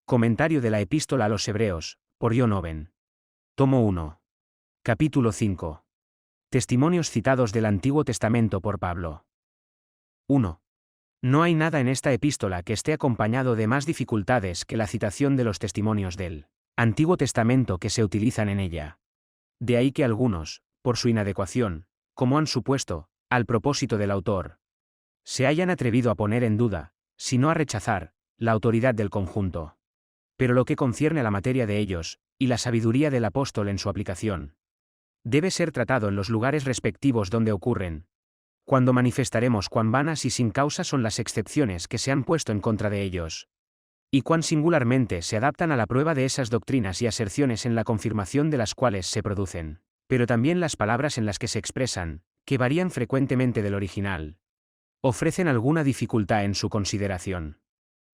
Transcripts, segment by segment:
Comentario de la Epístola a los Hebreos, por John Owen. Tomo 1. Capítulo 5. Testimonios citados del Antiguo Testamento por Pablo. 1. No hay nada en esta epístola que esté acompañado de más dificultades que la citación de los testimonios del Antiguo Testamento que se utilizan en ella. De ahí que algunos, por su inadecuación, como han supuesto, al propósito del autor, se hayan atrevido a poner en duda, si no a rechazar, la autoridad del conjunto. Pero lo que concierne a la materia de ellos, y la sabiduría del apóstol en su aplicación, debe ser tratado en los lugares respectivos donde ocurren, cuando manifestaremos cuán vanas y sin causa son las excepciones que se han puesto en contra de ellos, y cuán singularmente se adaptan a la prueba de esas doctrinas y aserciones en la confirmación de las cuales se producen, pero también las palabras en las que se expresan, que varían frecuentemente del original, ofrecen alguna dificultad en su consideración.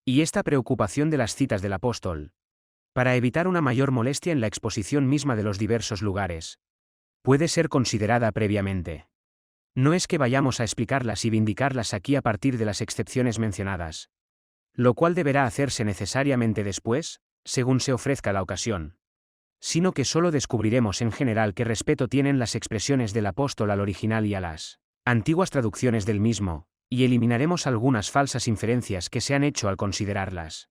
Y esta preocupación de las citas del apóstol, para evitar una mayor molestia en la exposición misma de los diversos lugares, puede ser considerada previamente. No es que vayamos a explicarlas y vindicarlas aquí a partir de las excepciones mencionadas, lo cual deberá hacerse necesariamente después, según se ofrezca la ocasión, sino que solo descubriremos en general qué respeto tienen las expresiones del apóstol al original y a las antiguas traducciones del mismo, y eliminaremos algunas falsas inferencias que se han hecho al considerarlas.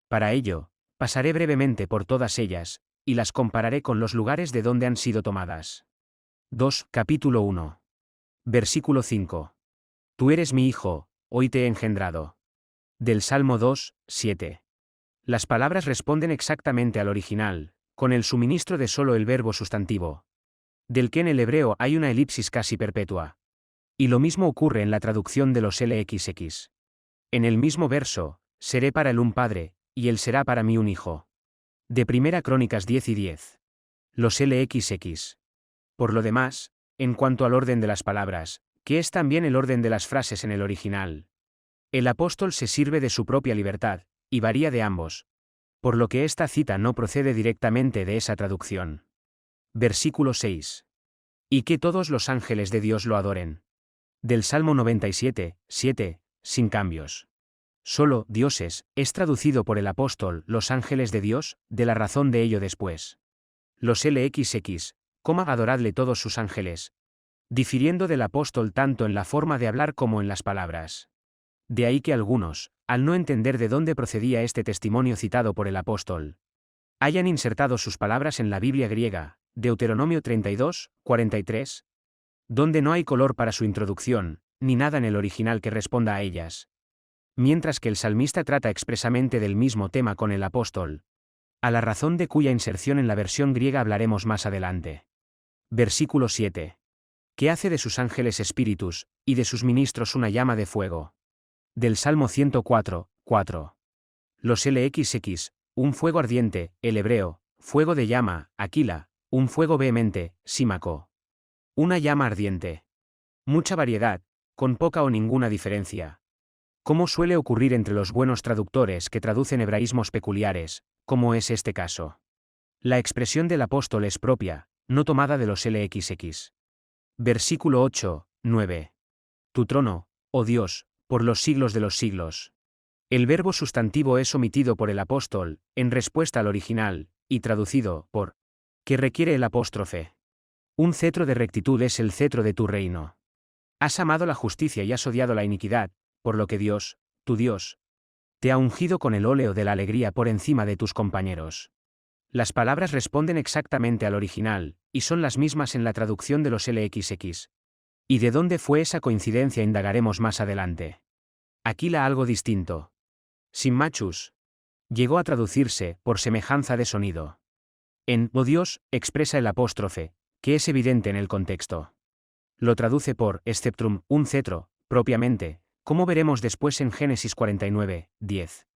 Para ello, pasaré brevemente por todas ellas, y las compararé con los lugares de donde han sido tomadas. 2. Capítulo 1. Versículo 5. Tú eres mi hijo, hoy te he engendrado. Del Salmo 2, 7. Las palabras responden exactamente al original, con el suministro de solo el verbo sustantivo, del que en el hebreo hay una elipsis casi perpetua. Y lo mismo ocurre en la traducción de los LXX. En el mismo verso, seré para él un padre, y él será para mí un hijo. De Primera Crónicas 10 y 10. Los LXX. Por lo demás, en cuanto al orden de las palabras, que es también el orden de las frases en el original, el apóstol se sirve de su propia libertad, y varía de ambos, por lo que esta cita no procede directamente de esa traducción. Versículo 6. Y que todos los ángeles de Dios lo adoren. Del Salmo 97, 7, sin cambios. Solo dioses es traducido por el apóstol los ángeles de Dios, de la razón de ello después. Los LXX, adoradle todos sus ángeles, difiriendo del apóstol tanto en la forma de hablar como en las palabras. De ahí que algunos, al no entender de dónde procedía este testimonio citado por el apóstol, hayan insertado sus palabras en la Biblia griega, Deuteronomio 32, 43, donde no hay color para su introducción, ni nada en el original que responda a ellas. Mientras que el salmista trata expresamente del mismo tema con el apóstol, a la razón de cuya inserción en la versión griega hablaremos más adelante. Versículo 7. Que hace de sus ángeles espíritus, y de sus ministros una llama de fuego. Del Salmo 104, 4. Los LXX, un fuego ardiente, el hebreo, fuego de llama, aquila, un fuego vehemente, símaco. Una llama ardiente. Mucha variedad, con poca o ninguna diferencia. Como suele ocurrir entre los buenos traductores que traducen hebraísmos peculiares, como es este caso. La expresión del apóstol es propia, no tomada de los LXX. Versículo 8, 9. Tu trono, oh Dios, por los siglos de los siglos. El verbo sustantivo es omitido por el apóstol, en respuesta al original, y traducido por que requiere el apóstrofe. Un cetro de rectitud es el cetro de tu reino. Has amado la justicia y has odiado la iniquidad, por lo que Dios, tu Dios, te ha ungido con el óleo de la alegría por encima de tus compañeros. Las palabras responden exactamente al original, y son las mismas en la traducción de los LXX. ¿Y de dónde fue esa coincidencia? Indagaremos más adelante. Aquila algo distinto. Simmachus. Llegó a traducirse, por semejanza de sonido. En «oh Dios», expresa el apóstrofe, que es evidente en el contexto. Lo traduce por «sceptrum», un cetro, propiamente, como veremos después en Génesis 49, 10.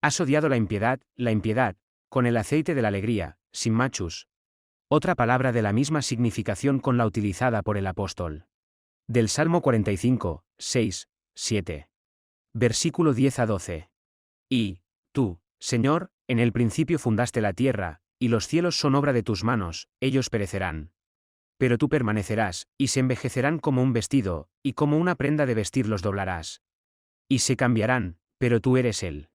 Has odiado la impiedad, con el aceite de la alegría, simmachus. Otra palabra de la misma significación con la utilizada por el apóstol. Del Salmo 45, 6, 7. Versículo 10 a 12. Y, tú, Señor, en el principio fundaste la tierra, y los cielos son obra de tus manos, ellos perecerán. Pero tú permanecerás, y se envejecerán como un vestido, y como una prenda de vestir los doblarás. Y se cambiarán, pero tú eres Él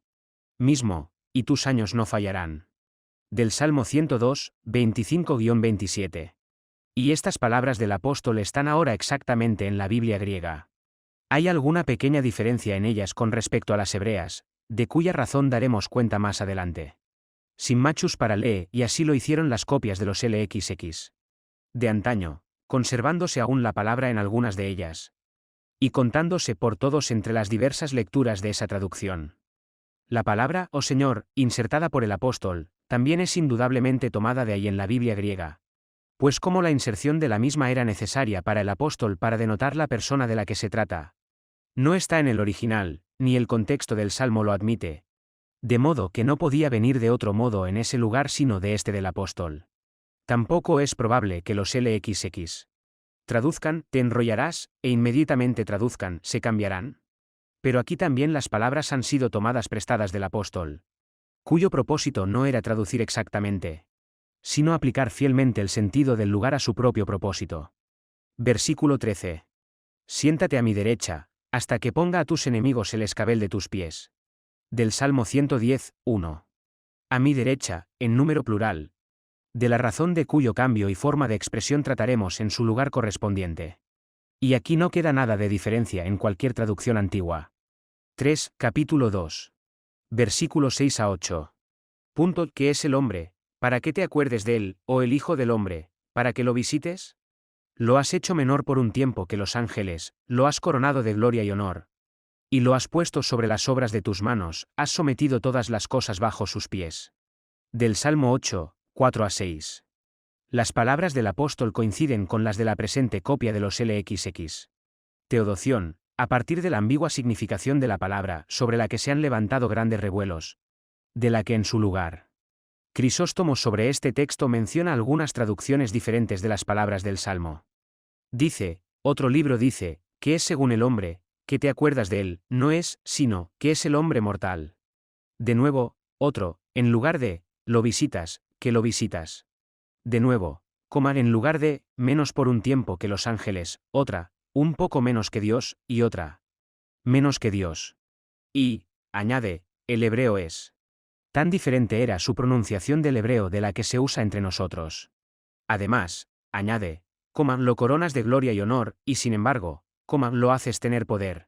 mismo, y tus años no fallarán. Del Salmo 102, 25-27. Y estas palabras del apóstol están ahora exactamente en la Biblia griega. Hay alguna pequeña diferencia en ellas con respecto a las hebreas, de cuya razón daremos cuenta más adelante. Sin machus parale, y así lo hicieron las copias de los LXX. De antaño, conservándose aún la palabra en algunas de ellas. Y contándose por todos entre las diversas lecturas de esa traducción. La palabra, oh Señor, insertada por el apóstol, también es indudablemente tomada de ahí en la Biblia griega. Pues como la inserción de la misma era necesaria para el apóstol para denotar la persona de la que se trata. No está en el original, ni el contexto del Salmo lo admite. De modo que no podía venir de otro modo en ese lugar sino de este del apóstol. Tampoco es probable que los LXX traduzcan, te enrollarás, e inmediatamente traduzcan, se cambiarán. Pero aquí también las palabras han sido tomadas prestadas del apóstol, cuyo propósito no era traducir exactamente, sino aplicar fielmente el sentido del lugar a su propio propósito. Versículo 13. Siéntate a mi derecha, hasta que ponga a tus enemigos el escabel de tus pies. Del Salmo 110, 1. A mi derecha, en número plural. De la razón de cuyo cambio y forma de expresión trataremos en su lugar correspondiente. Y aquí no queda nada de diferencia en cualquier traducción antigua. 3, capítulo 2. Versículos 6 a 8. Punto. ¿Qué es el hombre? ¿Para que te acuerdes de él, o el Hijo del hombre, para que lo visites? Lo has hecho menor por un tiempo que los ángeles, lo has coronado de gloria y honor. Y lo has puesto sobre las obras de tus manos, has sometido todas las cosas bajo sus pies. Del Salmo 8, 4 a 6. Las palabras del apóstol coinciden con las de la presente copia de los LXX. Teodoción, a partir de la ambigua significación de la palabra, sobre la que se han levantado grandes revuelos. De la que en su lugar. Crisóstomo sobre este texto menciona algunas traducciones diferentes de las palabras del Salmo. Dice, otro libro dice, que es según el hombre, que te acuerdas de él, no es, sino, que es el hombre mortal. De nuevo, otro, en lugar de, lo visitas, que lo visitas. De nuevo, coma en lugar de, menos por un tiempo que los ángeles, otra, un poco menos que Dios, y otra. Menos que Dios. Y, añade, el hebreo es. Tan diferente era su pronunciación del hebreo de la que se usa entre nosotros. Además, añade, lo coronas de gloria y honor, y sin embargo, lo haces tener poder.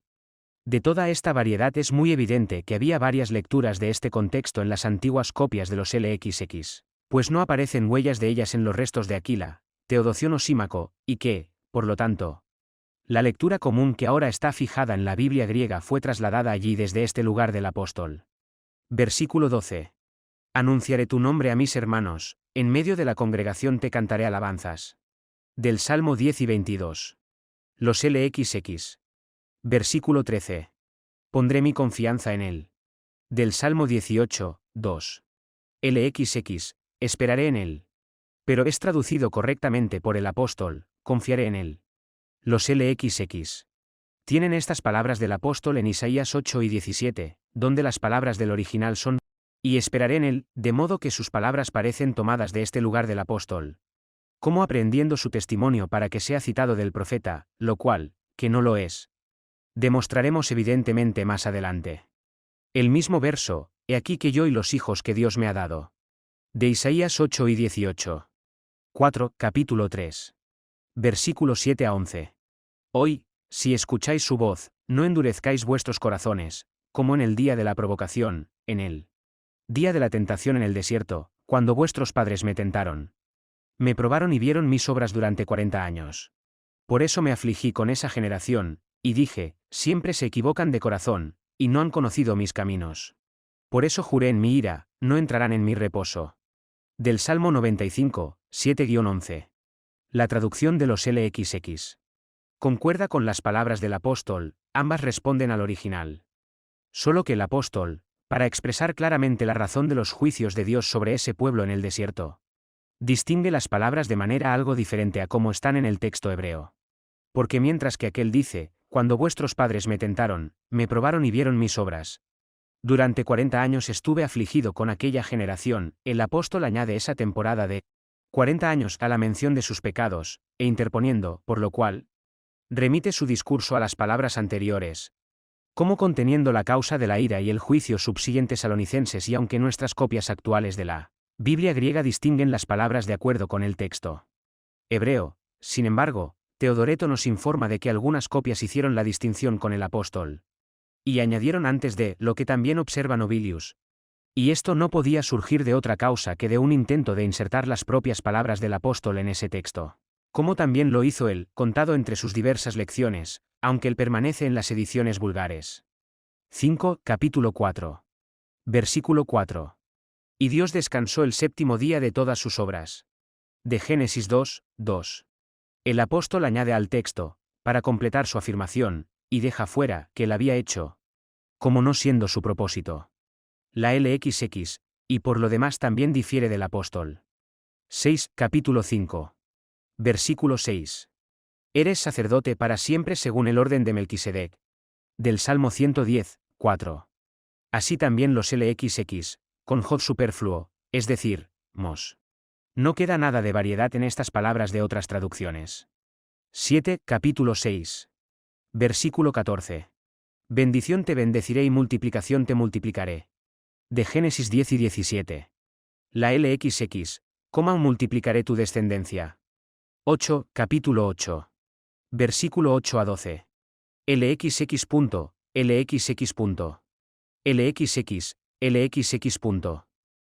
De toda esta variedad es muy evidente que había varias lecturas de este contexto en las antiguas copias de los LXX, pues no aparecen huellas de ellas en los restos de Aquila, Teodoción o Símaco, y que, por lo tanto, la lectura común que ahora está fijada en la Biblia griega fue trasladada allí desde este lugar del apóstol. Versículo 12. Anunciaré tu nombre a mis hermanos, en medio de la congregación te cantaré alabanzas. Del Salmo 10 y 22. Los LXX. Versículo 13. Pondré mi confianza en él. Del Salmo 18, 2. LXX. Esperaré en él. Pero es traducido correctamente por el apóstol, confiaré en él. Los LXX. Tienen estas palabras del apóstol en Isaías 8 y 17, donde las palabras del original son, y esperaré en él, de modo que sus palabras parecen tomadas de este lugar del apóstol. Como aprendiendo su testimonio para que sea citado del profeta, lo cual, que no lo es. Demostraremos evidentemente más adelante. El mismo verso, he aquí que yo y los hijos que Dios me ha dado. De Isaías 8 y 18. 4, capítulo 3. Versículos 7 a 11. Hoy, si escucháis su voz, no endurezcáis vuestros corazones, como en el día de la provocación, en el día de la tentación en el desierto, cuando vuestros padres me tentaron. Me probaron y vieron mis obras durante 40 años. Por eso me afligí con esa generación, y dije, siempre se equivocan de corazón, y no han conocido mis caminos. Por eso juré en mi ira, no entrarán en mi reposo. Del Salmo 95, 7-11. La traducción de los LXX. Concuerda con las palabras del apóstol, ambas responden al original. Solo que el apóstol, para expresar claramente la razón de los juicios de Dios sobre ese pueblo en el desierto, distingue las palabras de manera algo diferente a como están en el texto hebreo. Porque mientras que aquel dice, cuando vuestros padres me tentaron, me probaron y vieron mis obras. Durante 40 años estuve afligido con aquella generación, el apóstol añade esa temporada de 40 años a la mención de sus pecados, e interponiendo, por lo cual, remite su discurso a las palabras anteriores. como conteniendo la causa de la ira y el juicio subsiguientes tesalonicenses, y aunque nuestras copias actuales de la Biblia griega distinguen las palabras de acuerdo con el texto hebreo, sin embargo, Teodoreto nos informa de que algunas copias hicieron la distinción con el apóstol y añadieron antes de lo que también observa Nobilius. Y esto no podía surgir de otra causa que de un intento de insertar las propias palabras del apóstol en ese texto, como también lo hizo él, contado entre sus diversas lecciones, aunque él permanece en las ediciones vulgares. 5, capítulo 4. Versículo 4. Y Dios descansó el séptimo día de todas sus obras. De Génesis 2, 2. El apóstol añade al texto, para completar su afirmación, y deja fuera que él había hecho, como no siendo su propósito. La LXX, y por lo demás también difiere del apóstol. 6, capítulo 5. Versículo 6. Eres sacerdote para siempre según el orden de Melquisedec. Del Salmo 110, 4. Así también los LXX, con J superfluo, es decir, mos. No queda nada de variedad en estas palabras de otras traducciones. 7, capítulo 6. Versículo 14. Bendición te bendeciré y multiplicación te multiplicaré. De Génesis 10 y 17. La LXX, coma multiplicaré tu descendencia. 8, capítulo 8. Versículo 8 a 12. LXX. LXX. LXX, LXX.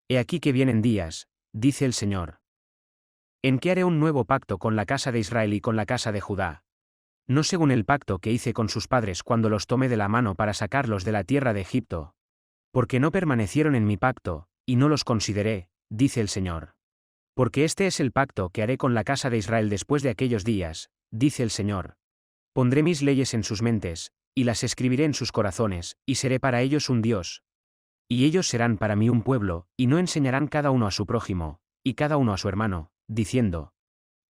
He aquí que vienen días, dice el Señor, en que haré un nuevo pacto con la casa de Israel y con la casa de Judá. No según el pacto que hice con sus padres cuando los tomé de la mano para sacarlos de la tierra de Egipto. Porque no permanecieron en mi pacto, y no los consideré, dice el Señor. Porque este es el pacto que haré con la casa de Israel después de aquellos días, dice el Señor. Pondré mis leyes en sus mentes, y las escribiré en sus corazones, y seré para ellos un Dios. Y ellos serán para mí un pueblo, y no enseñarán cada uno a su prójimo, y cada uno a su hermano, diciendo: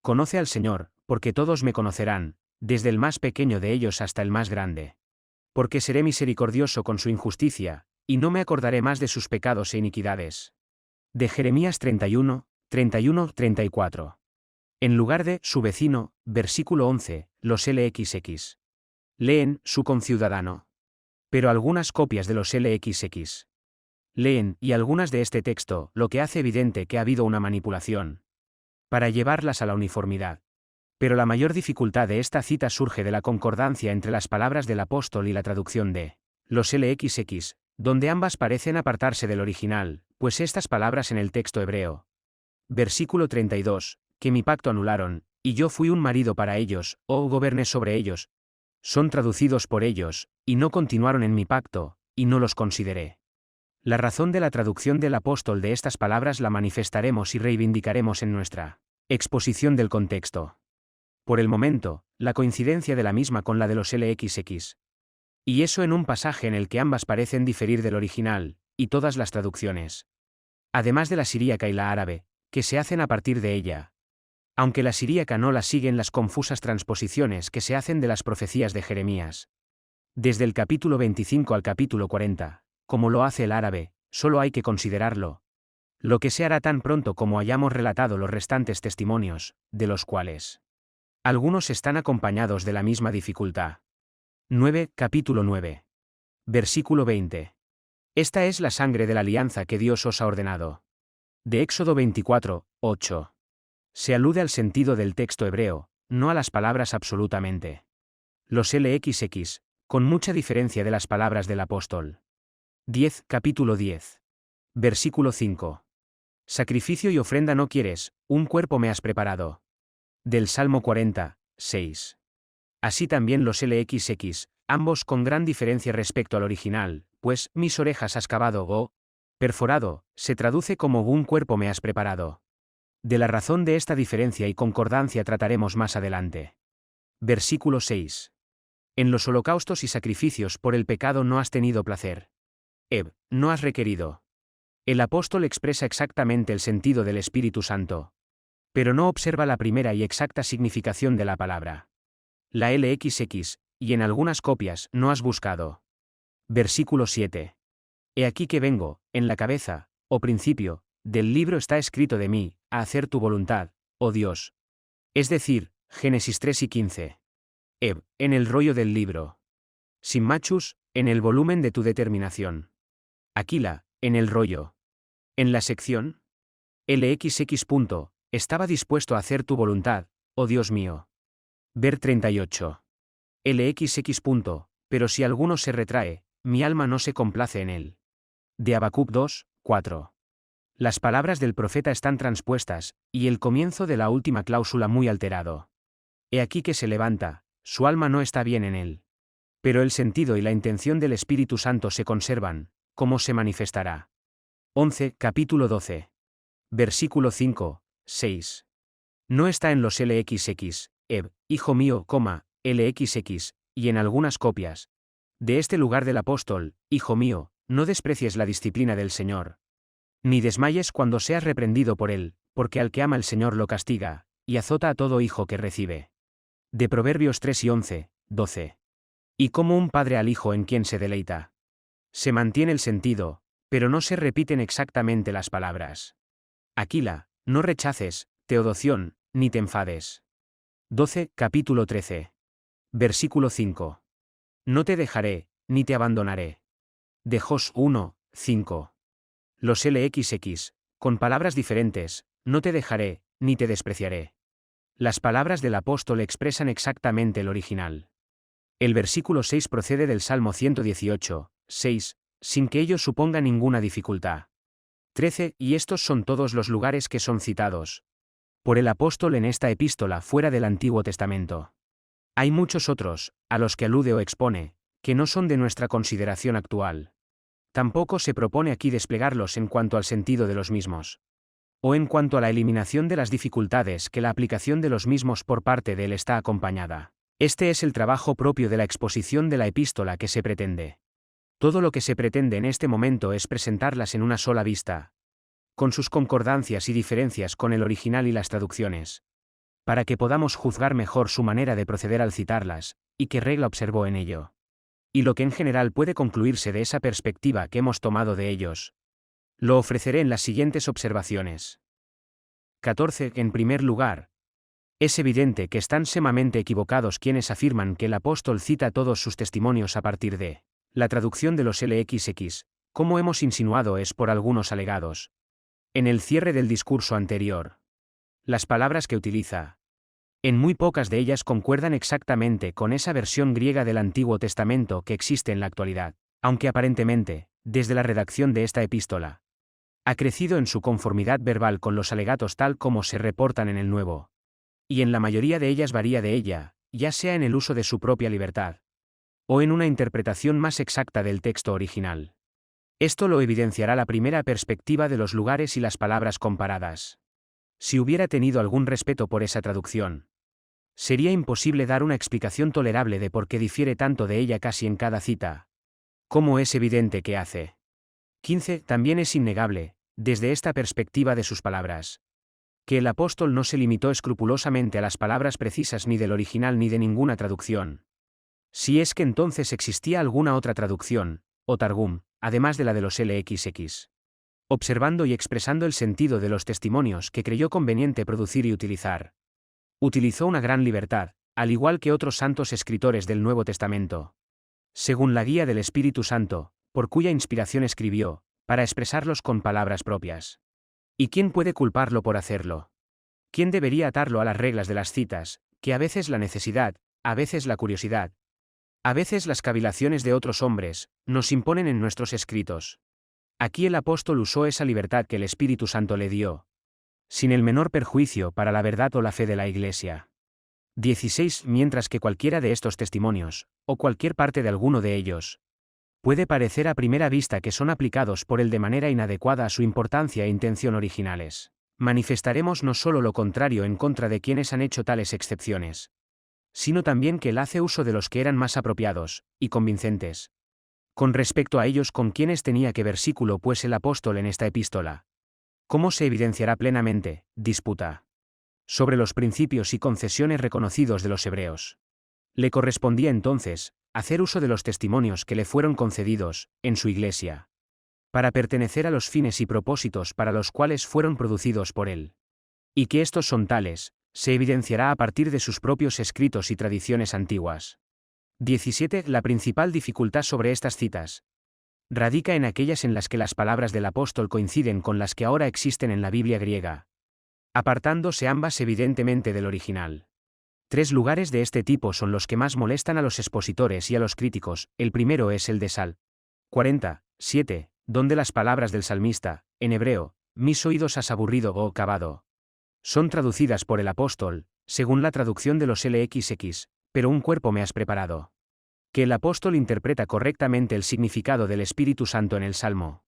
Conoce al Señor, porque todos me conocerán, desde el más pequeño de ellos hasta el más grande. Porque seré misericordioso con su injusticia, y no me acordaré más de sus pecados e iniquidades. De Jeremías 31, 31, 34. En lugar de su vecino, versículo 11, los LXX. Leen su conciudadano. Pero algunas copias de los LXX leen, y algunas de este texto, lo que hace evidente que ha habido una manipulación para llevarlas a la uniformidad. Pero la mayor dificultad de esta cita surge de la concordancia entre las palabras del apóstol y la traducción de los LXX, donde ambas parecen apartarse del original, pues estas palabras en el texto hebreo. Versículo 32, que mi pacto anularon, y yo fui un marido para ellos, o goberné sobre ellos, son traducidos por ellos, y no continuaron en mi pacto, y no los consideré. La razón de la traducción del apóstol de estas palabras la manifestaremos y reivindicaremos en nuestra exposición del contexto. Por el momento, la coincidencia de la misma con la de los LXX. Y eso en un pasaje en el que ambas parecen diferir del original, y todas las traducciones, además de la siríaca y la árabe, que se hacen a partir de ella. Aunque la siríaca no la siguen las confusas transposiciones que se hacen de las profecías de Jeremías. Desde el capítulo 25 al capítulo 40, como lo hace el árabe, solo hay que considerarlo. Lo que se hará tan pronto como hayamos relatado los restantes testimonios, de los cuales algunos están acompañados de la misma dificultad. 9, capítulo 9. Versículo 20. Esta es la sangre de la alianza que Dios os ha ordenado. De Éxodo 24, 8. Se alude al sentido del texto hebreo, no a las palabras absolutamente. Los LXX, con mucha diferencia de las palabras del apóstol. 10, capítulo 10. Versículo 5. Sacrificio y ofrenda no quieres, un cuerpo me has preparado. Del Salmo 40, 6. Así también los LXX, ambos con gran diferencia respecto al original, pues mis orejas has cavado o perforado, se traduce como un cuerpo me has preparado. De la razón de esta diferencia y concordancia trataremos más adelante. Versículo 6. En los holocaustos y sacrificios por el pecado no has tenido placer. No has requerido. El apóstol expresa exactamente el sentido del Espíritu Santo, pero no observa la primera y exacta significación de la palabra. La LXX, y en algunas copias, no has buscado. Versículo 7. He aquí que vengo, en la cabeza, o principio, del libro está escrito de mí, a hacer tu voluntad, oh Dios. Es decir, Génesis 3 y 15. En el rollo del libro. Sin machus, en el volumen de tu determinación. Aquila, en el rollo. En la sección LXX. Estaba dispuesto a hacer tu voluntad, oh Dios mío. Ver 38. LXX. Pero si alguno se retrae, mi alma no se complace en él. De Habacuc 2, 4. Las palabras del profeta están transpuestas, y el comienzo de la última cláusula muy alterado. He aquí que se levanta, su alma no está bien en él. Pero el sentido y la intención del Espíritu Santo se conservan, ¿cómo se manifestará? 11, capítulo 12. Versículo 5, 6. No está en los LXX, hijo mío, LXX, y en algunas copias. De este lugar del apóstol, hijo mío, no desprecies la disciplina del Señor. Ni desmayes cuando seas reprendido por él, porque al que ama el Señor lo castiga, y azota a todo hijo que recibe. De Proverbios 3 y 11, 12. Y como un padre al hijo en quien se deleita. Se mantiene el sentido, pero no se repiten exactamente las palabras. Aquila, no rechaces, Teodoción, ni te enfades. 12, capítulo 13. Versículo 5. No te dejaré, ni te abandonaré. De Jos 1, 5. Los LXX, con palabras diferentes, no te dejaré, ni te despreciaré. Las palabras del apóstol expresan exactamente el original. El versículo 6 procede del Salmo 118, 6, sin que ello suponga ninguna dificultad. 13, y estos son todos los lugares que son citados por el apóstol en esta epístola fuera del Antiguo Testamento. Hay muchos otros, a los que alude o expone, que no son de nuestra consideración actual. Tampoco se propone aquí desplegarlos en cuanto al sentido de los mismos, o en cuanto a la eliminación de las dificultades que la aplicación de los mismos por parte de él está acompañada. Este es el trabajo propio de la exposición de la epístola que se pretende. Todo lo que se pretende en este momento es presentarlas en una sola vista, con sus concordancias y diferencias con el original y las traducciones, para que podamos juzgar mejor su manera de proceder al citarlas, y qué regla observó en ello. Y lo que en general puede concluirse de esa perspectiva que hemos tomado de ellos, lo ofreceré en las siguientes observaciones. 14. En primer lugar, es evidente que están sumamente equivocados quienes afirman que el apóstol cita todos sus testimonios a partir de la traducción de los LXX, como hemos insinuado es por algunos alegados. En el cierre del discurso anterior, las palabras que utiliza, en muy pocas de ellas concuerdan exactamente con esa versión griega del Antiguo Testamento que existe en la actualidad, aunque aparentemente, desde la redacción de esta epístola, ha crecido en su conformidad verbal con los alegatos tal como se reportan en el Nuevo. Y en la mayoría de ellas varía de ella, ya sea en el uso de su propia libertad, o en una interpretación más exacta del texto original. Esto lo evidenciará la primera perspectiva de los lugares y las palabras comparadas. Si hubiera tenido algún respeto por esa traducción, sería imposible dar una explicación tolerable de por qué difiere tanto de ella casi en cada cita, como es evidente que hace. 15. También es innegable, desde esta perspectiva de sus palabras, que el apóstol no se limitó escrupulosamente a las palabras precisas ni del original ni de ninguna traducción. Si es que entonces existía alguna otra traducción, o targum, además de la de los LXX. Observando y expresando el sentido de los testimonios que creyó conveniente producir y utilizar. Utilizó una gran libertad, al igual que otros santos escritores del Nuevo Testamento, según la guía del Espíritu Santo, por cuya inspiración escribió, para expresarlos con palabras propias. ¿Y quién puede culparlo por hacerlo? ¿Quién debería atarlo a las reglas de las citas, que a veces la necesidad, a veces la curiosidad, a veces las cavilaciones de otros hombres, nos imponen en nuestros escritos? Aquí el apóstol usó esa libertad que el Espíritu Santo le dio, sin el menor perjuicio para la verdad o la fe de la Iglesia. 16. Mientras que cualquiera de estos testimonios, o cualquier parte de alguno de ellos, puede parecer a primera vista que son aplicados por él de manera inadecuada a su importancia e intención originales, manifestaremos no solo lo contrario en contra de quienes han hecho tales excepciones, sino también que él hace uso de los que eran más apropiados, y convincentes, con respecto a ellos con quienes tenía que versículo pues el apóstol en esta epístola. ¿Cómo se evidenciará plenamente? Disputa sobre los principios y concesiones reconocidos de los hebreos. Le correspondía entonces hacer uso de los testimonios que le fueron concedidos, en su iglesia, para pertenecer a los fines y propósitos para los cuales fueron producidos por él. Y que estos son tales, se evidenciará a partir de sus propios escritos y tradiciones antiguas. 17. La principal dificultad sobre estas citas radica en aquellas en las que las palabras del apóstol coinciden con las que ahora existen en la Biblia griega, apartándose ambas evidentemente del original. 3 lugares de este tipo son los que más molestan a los expositores y a los críticos. El primero es el de Sal. 47, donde las palabras del salmista, en hebreo, mis oídos has aburrido o cavado, son traducidas por el apóstol, según la traducción de los LXX, pero un cuerpo me has preparado. Que el apóstol interpreta correctamente el significado del Espíritu Santo en el Salmo.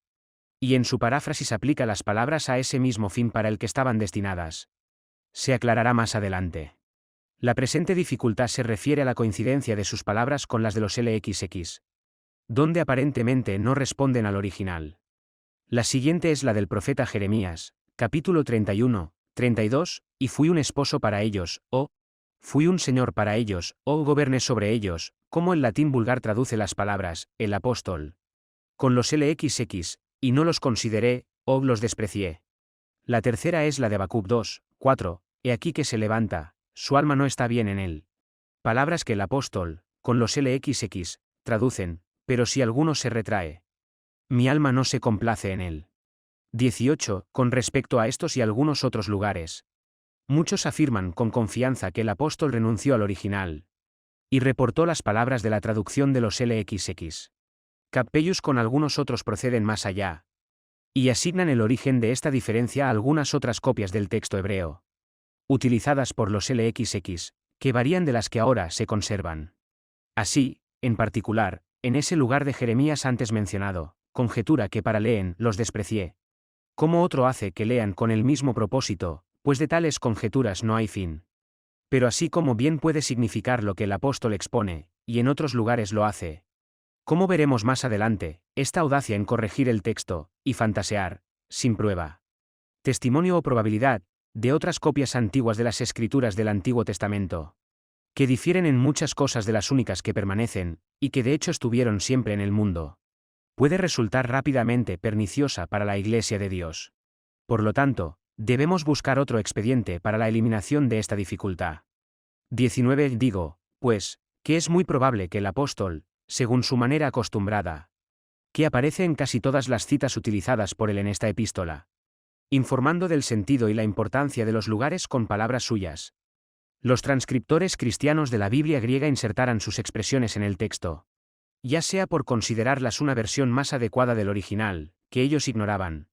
Y en su paráfrasis aplica las palabras a ese mismo fin para el que estaban destinadas. Se aclarará más adelante. La presente dificultad se refiere a la coincidencia de sus palabras con las de los LXX, donde aparentemente no responden al original. La siguiente es la del profeta Jeremías, capítulo 31, 32, y fui un esposo para ellos, o fui un señor para ellos, o goberné sobre ellos, como el latín vulgar traduce las palabras, el apóstol. Con los LXX, y no los consideré, o los desprecié. La tercera es la de Habacuc 2, 4, he aquí que se levanta, su alma no está bien en él. Palabras que el apóstol, con los LXX, traducen, pero si alguno se retrae, mi alma no se complace en él. 18. Con respecto a estos y algunos otros lugares, muchos afirman con confianza que el apóstol renunció al original y reportó las palabras de la traducción de los LXX. Cappellus con algunos otros proceden más allá y asignan el origen de esta diferencia a algunas otras copias del texto hebreo, utilizadas por los LXX, que varían de las que ahora se conservan. Así, en particular, en ese lugar de Jeremías antes mencionado, conjetura que para leen los desprecié. Como otro hace que lean con el mismo propósito, pues de tales conjeturas no hay fin. Pero así como bien puede significar lo que el apóstol expone, y en otros lugares lo hace. Como veremos más adelante, esta audacia en corregir el texto, y fantasear, sin prueba, testimonio o probabilidad, de otras copias antiguas de las Escrituras del Antiguo Testamento, que difieren en muchas cosas de las únicas que permanecen, y que de hecho estuvieron siempre en el mundo, puede resultar rápidamente perniciosa para la Iglesia de Dios. Por lo tanto, debemos buscar otro expediente para la eliminación de esta dificultad. 19. Digo, pues, que es muy probable que el apóstol, según su manera acostumbrada, que aparece en casi todas las citas utilizadas por él en esta epístola, informando del sentido y la importancia de los lugares con palabras suyas, los transcriptores cristianos de la Biblia griega insertaran sus expresiones en el texto, ya sea por considerarlas una versión más adecuada del original, que ellos ignoraban,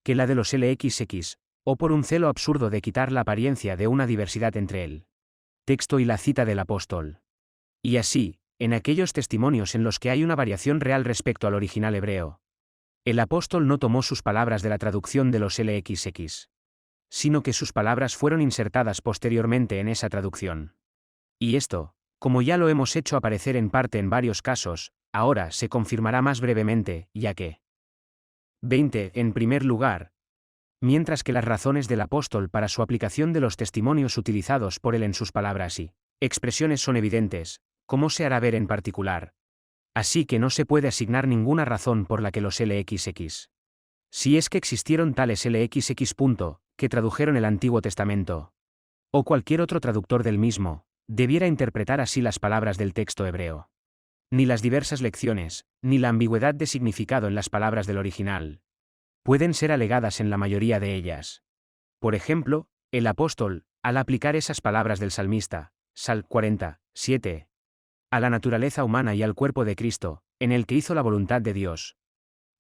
que la de los LXX, o por un celo absurdo de quitar la apariencia de una diversidad entre el texto y la cita del apóstol. Y así, en aquellos testimonios en los que hay una variación real respecto al original hebreo, el apóstol no tomó sus palabras de la traducción de los LXX, sino que sus palabras fueron insertadas posteriormente en esa traducción. Y esto, como ya lo hemos hecho aparecer en parte en varios casos, ahora se confirmará más brevemente, ya que 20. En primer lugar, mientras que las razones del apóstol para su aplicación de los testimonios utilizados por él en sus palabras y expresiones son evidentes, como se hará ver en particular. Así que no se puede asignar ninguna razón por la que los LXX, si es que existieron tales LXX. Que tradujeron el Antiguo Testamento, o cualquier otro traductor del mismo, debiera interpretar así las palabras del texto hebreo. Ni las diversas lecciones, ni la ambigüedad de significado en las palabras del original, pueden ser alegadas en la mayoría de ellas. Por ejemplo, el apóstol, al aplicar esas palabras del salmista, Sal 47, a la naturaleza humana y al cuerpo de Cristo, en el que hizo la voluntad de Dios,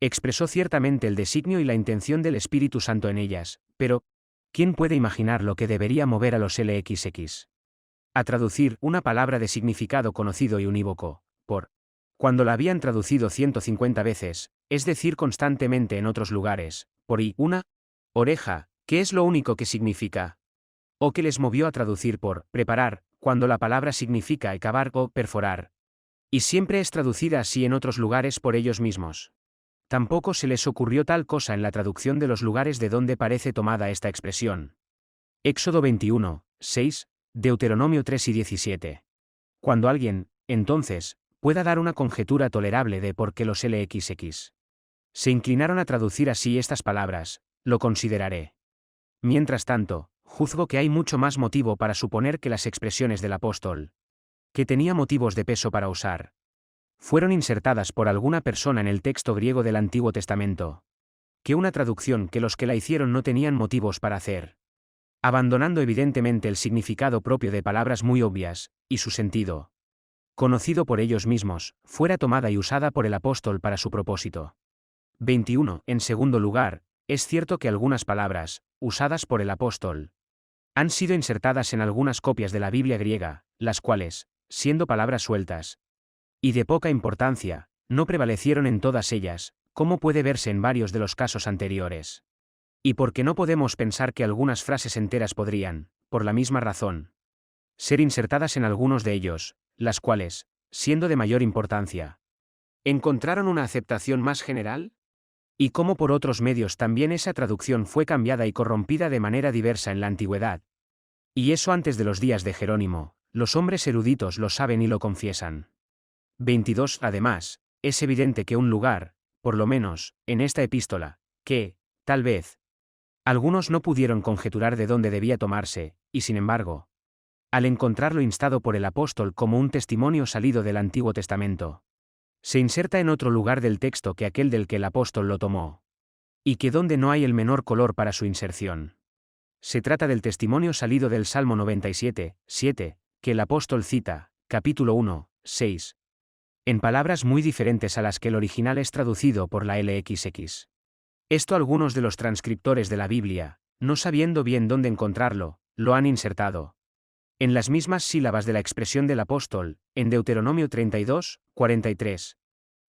expresó ciertamente el designio y la intención del Espíritu Santo en ellas, pero, ¿quién puede imaginar lo que debería mover a los LXX a traducir una palabra de significado conocido y unívoco, cuando la habían traducido 150 veces, es decir constantemente en otros lugares, por una oreja, que es lo único que significa? O que les movió a traducir por preparar, cuando la palabra significa cavar o perforar, y siempre es traducida así en otros lugares por ellos mismos. Tampoco se les ocurrió tal cosa en la traducción de los lugares de donde parece tomada esta expresión. Éxodo 21, 6, Deuteronomio 3 y 17. Cuando alguien, entonces, pueda dar una conjetura tolerable de por qué los LXX se inclinaron a traducir así estas palabras, lo consideraré. Mientras tanto, juzgo que hay mucho más motivo para suponer que las expresiones del apóstol que tenía motivos de peso para usar, fueron insertadas por alguna persona en el texto griego del Antiguo Testamento, que una traducción que los que la hicieron no tenían motivos para hacer, abandonando evidentemente el significado propio de palabras muy obvias, y su sentido, conocido por ellos mismos, fuera tomada y usada por el apóstol para su propósito. 21. En segundo lugar, es cierto que algunas palabras, usadas por el apóstol, han sido insertadas en algunas copias de la Biblia griega, las cuales, siendo palabras sueltas y de poca importancia, no prevalecieron en todas ellas, como puede verse en varios de los casos anteriores. Y porque no podemos pensar que algunas frases enteras podrían, por la misma razón, ser insertadas en algunos de ellos, las cuales, siendo de mayor importancia, encontraron una aceptación más general, y como por otros medios también esa traducción fue cambiada y corrompida de manera diversa en la antigüedad. Y eso antes de los días de Jerónimo, los hombres eruditos lo saben y lo confiesan. 22. Además, es evidente que un lugar, por lo menos, en esta epístola, que, tal vez, algunos no pudieron conjeturar de dónde debía tomarse, y sin embargo, al encontrarlo instado por el apóstol como un testimonio salido del Antiguo Testamento, se inserta en otro lugar del texto que aquel del que el apóstol lo tomó, y que donde no hay el menor color para su inserción. Se trata del testimonio salido del Salmo 97, 7, que el apóstol cita, capítulo 1, 6, en palabras muy diferentes a las que el original es traducido por la LXX. Esto algunos de los transcriptores de la Biblia, no sabiendo bien dónde encontrarlo, lo han insertado en las mismas sílabas de la expresión del apóstol, en Deuteronomio 32, 43,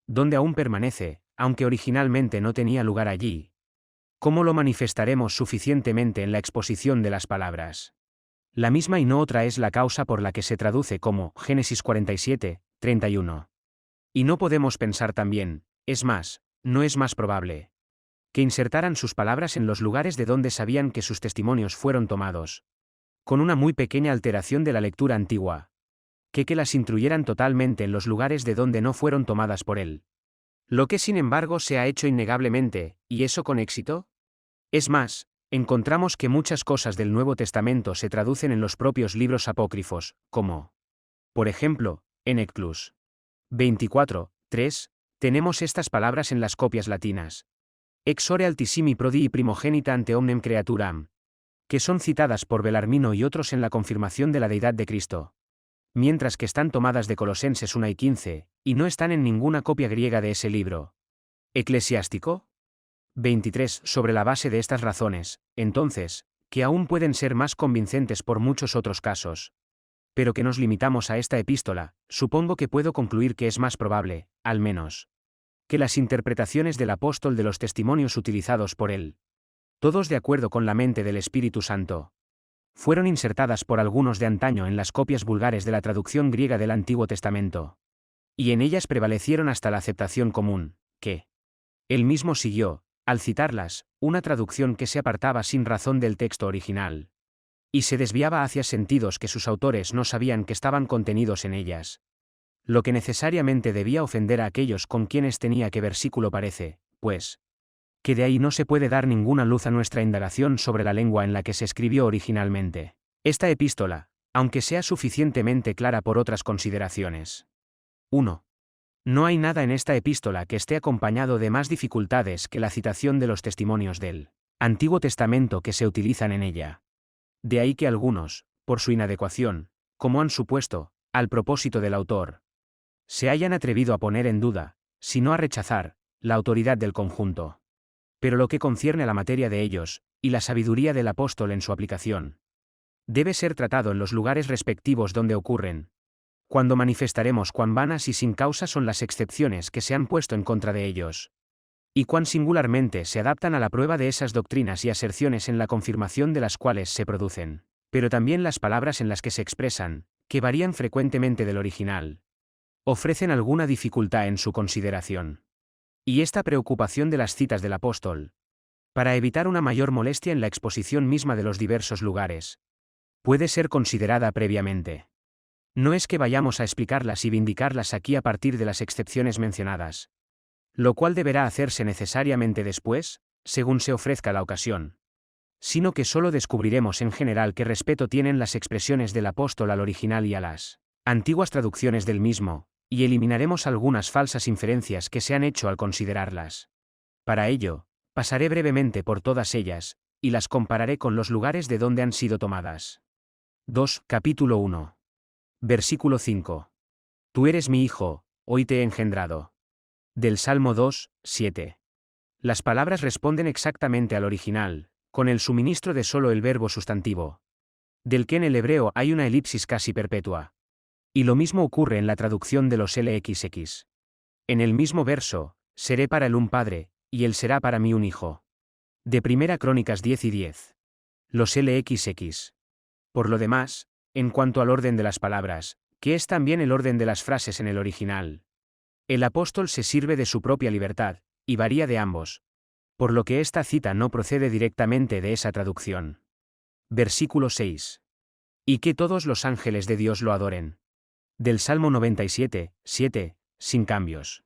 donde aún permanece, aunque originalmente no tenía lugar allí. ¿Cómo lo manifestaremos suficientemente en la exposición de las palabras? La misma y no otra es la causa por la que se traduce como Génesis 47, 31. Y no podemos pensar también, es más, no es más probable, que insertaran sus palabras en los lugares de donde sabían que sus testimonios fueron tomados, con una muy pequeña alteración de la lectura antigua, que las instruyeran totalmente en los lugares de donde no fueron tomadas por él. Lo que sin embargo se ha hecho innegablemente, y eso con éxito. Es más, encontramos que muchas cosas del Nuevo Testamento se traducen en los propios libros apócrifos, como, por ejemplo, en Eclus 24, 3, tenemos estas palabras en las copias latinas. Exore altissimi prodii primogénita ante omnem creaturam, que son citadas por Belarmino y otros en la confirmación de la deidad de Cristo, mientras que están tomadas de Colosenses 1 y 15, y no están en ninguna copia griega de ese libro. Eclesiástico 23. Sobre la base de estas razones, entonces, que aún pueden ser más convincentes por muchos otros casos, pero que nos limitamos a esta epístola, supongo que puedo concluir que es más probable, al menos, que las interpretaciones del apóstol de los testimonios utilizados por él, todos de acuerdo con la mente del Espíritu Santo, fueron insertadas por algunos de antaño en las copias vulgares de la traducción griega del Antiguo Testamento, y en ellas prevalecieron hasta la aceptación común, que él mismo siguió, al citarlas, una traducción que se apartaba sin razón del texto original, y se desviaba hacia sentidos que sus autores no sabían que estaban contenidos en ellas, lo que necesariamente debía ofender a aquellos con quienes tenía que versículo parece, pues, que de ahí no se puede dar ninguna luz a nuestra indagación sobre la lengua en la que se escribió originalmente esta epístola, aunque sea suficientemente clara por otras consideraciones. 1. No hay nada en esta epístola que esté acompañado de más dificultades que la citación de los testimonios del Antiguo Testamento que se utilizan en ella. De ahí que algunos, por su inadecuación, como han supuesto, al propósito del autor, se hayan atrevido a poner en duda, si no a rechazar, la autoridad del conjunto. Pero lo que concierne a la materia de ellos, y la sabiduría del apóstol en su aplicación, debe ser tratado en los lugares respectivos donde ocurren, cuando manifestaremos cuán vanas y sin causa son las excepciones que se han puesto en contra de ellos, y cuán singularmente se adaptan a la prueba de esas doctrinas y aserciones en la confirmación de las cuales se producen, pero también las palabras en las que se expresan, que varían frecuentemente del original, ofrecen alguna dificultad en su consideración. Y esta preocupación de las citas del apóstol, para evitar una mayor molestia en la exposición misma de los diversos lugares, puede ser considerada previamente. No es que vayamos a explicarlas y vindicarlas aquí a partir de las excepciones mencionadas, lo cual deberá hacerse necesariamente después, según se ofrezca la ocasión, sino que solo descubriremos en general qué respeto tienen las expresiones del apóstol al original y a las antiguas traducciones del mismo, y eliminaremos algunas falsas inferencias que se han hecho al considerarlas. Para ello, pasaré brevemente por todas ellas, y las compararé con los lugares de donde han sido tomadas. 2. Capítulo 1. Versículo 5. Tú eres mi hijo, hoy te he engendrado. Del Salmo 2, 7. Las palabras responden exactamente al original, con el suministro de solo el verbo sustantivo, del que en el hebreo hay una elipsis casi perpetua. Y lo mismo ocurre en la traducción de los LXX. En el mismo verso, seré para él un padre, y él será para mí un hijo. De Primera Crónicas 10 y 10. Los LXX. Por lo demás, en cuanto al orden de las palabras, que es también el orden de las frases en el original, el apóstol se sirve de su propia libertad, y varía de ambos, por lo que esta cita no procede directamente de esa traducción. Versículo 6. Y que todos los ángeles de Dios lo adoren. Del Salmo 97, 7, sin cambios.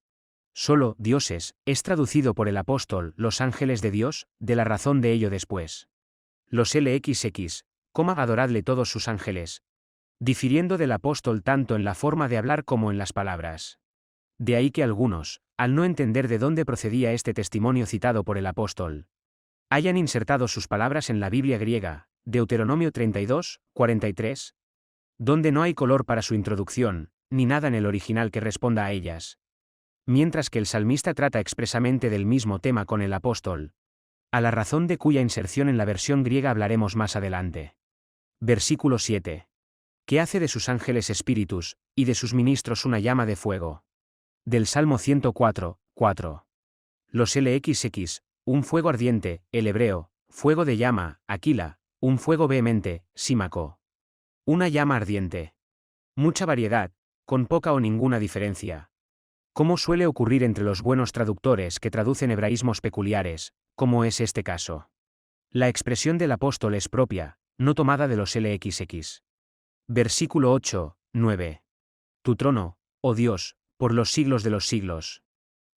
Solo dioses es traducido por el apóstol los ángeles de Dios, de la razón de ello después. Los LXX, adoradle todos sus ángeles, difiriendo del apóstol tanto en la forma de hablar como en las palabras. De ahí que algunos, al no entender de dónde procedía este testimonio citado por el apóstol, hayan insertado sus palabras en la Biblia griega, Deuteronomio 32, 43, donde no hay color para su introducción, ni nada en el original que responda a ellas. Mientras que el salmista trata expresamente del mismo tema con el apóstol, a la razón de cuya inserción en la versión griega hablaremos más adelante. Versículo 7. Que hace de sus ángeles espíritus, y de sus ministros una llama de fuego. Del Salmo 104, 4. Los LXX, un fuego ardiente, el hebreo, fuego de llama, aquila, un fuego vehemente, símaco. Una llama ardiente. Mucha variedad, con poca o ninguna diferencia. Como suele ocurrir entre los buenos traductores que traducen hebraísmos peculiares, como es este caso. La expresión del apóstol es propia, no tomada de los LXX. Versículo 8, 9. Tu trono, oh Dios, por los siglos de los siglos.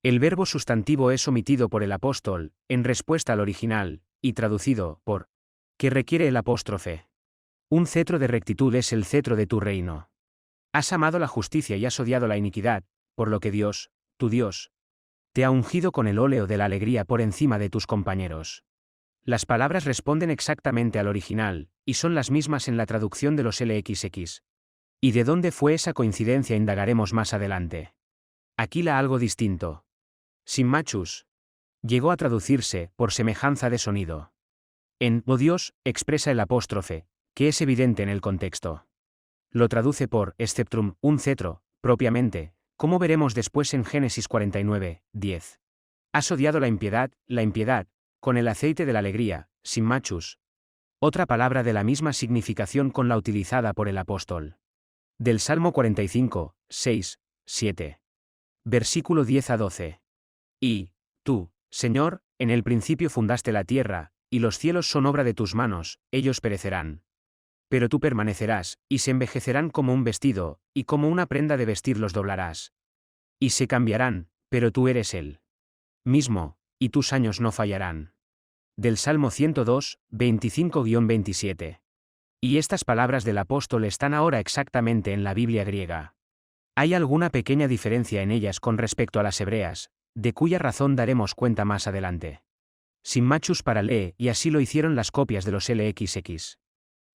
El verbo sustantivo es omitido por el apóstol, en respuesta al original, y traducido por, que requiere el apóstrofe. Un cetro de rectitud es el cetro de tu reino. Has amado la justicia y has odiado la iniquidad, por lo que Dios, tu Dios, te ha ungido con el óleo de la alegría por encima de tus compañeros. Las palabras responden exactamente al original, y son las mismas en la traducción de los LXX. ¿Y de dónde fue esa coincidencia? Indagaremos más adelante. Aquila algo distinto. Simmachus. Llegó a traducirse, por semejanza de sonido. En «oh Dios», expresa el apóstrofe, que es evidente en el contexto. Lo traduce por «sceptrum», un cetro, propiamente, como veremos después en Génesis 49, 10. Has odiado la impiedad, con el aceite de la alegría, simmachus. Otra palabra de la misma significación con la utilizada por el apóstol. Del Salmo 45, 6, 7. Versículo 10 a 12. Y, tú, Señor, en el principio fundaste la tierra, y los cielos son obra de tus manos, ellos perecerán. Pero tú permanecerás, y se envejecerán como un vestido, y como una prenda de vestir los doblarás. Y se cambiarán, pero tú eres Él mismo, y tus años no fallarán. Del Salmo 102, 25-27. Y estas palabras del apóstol están ahora exactamente en la Biblia griega. Hay alguna pequeña diferencia en ellas con respecto a las hebreas, de cuya razón daremos cuenta más adelante. Simmachus para lee, y así lo hicieron las copias de los LXX.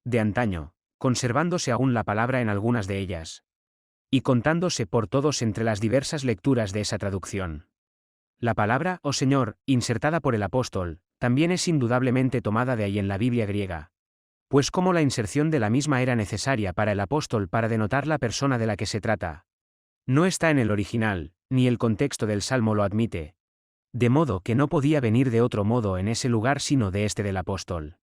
De antaño, conservándose aún la palabra en algunas de ellas. Y contándose por todos entre las diversas lecturas de esa traducción. La palabra, oh Señor, insertada por el apóstol, también es indudablemente tomada de ahí en la Biblia griega. Pues como la inserción de la misma era necesaria para el apóstol para denotar la persona de la que se trata. No está en el original, ni el contexto del Salmo lo admite. De modo que no podía venir de otro modo en ese lugar sino de este del apóstol.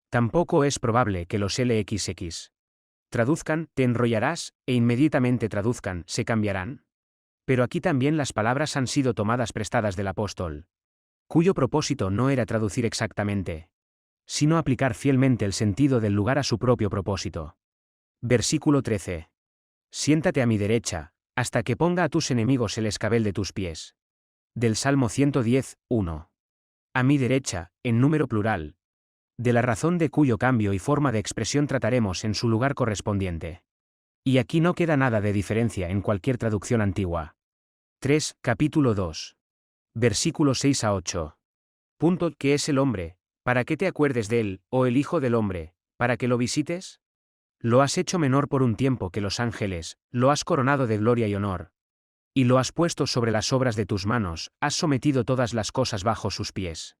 Tampoco es probable que los LXX traduzcan, te enrollarás, e inmediatamente traduzcan, se cambiarán. Pero aquí también las palabras han sido tomadas prestadas del apóstol, cuyo propósito no era traducir exactamente, sino aplicar fielmente el sentido del lugar a su propio propósito. Versículo 13. Siéntate a mi derecha, hasta que ponga a tus enemigos el escabel de tus pies. Del Salmo 110, 1. A mi derecha, en número plural. De la razón de cuyo cambio y forma de expresión trataremos en su lugar correspondiente. Y aquí no queda nada de diferencia en cualquier traducción antigua. 3, capítulo 2. Versículos 6 a 8. Punto, ¿qué es el hombre? ¿Para que te acuerdes de él, o el Hijo del hombre, para que lo visites? Lo has hecho menor por un tiempo que los ángeles, lo has coronado de gloria y honor. Y lo has puesto sobre las obras de tus manos, has sometido todas las cosas bajo sus pies.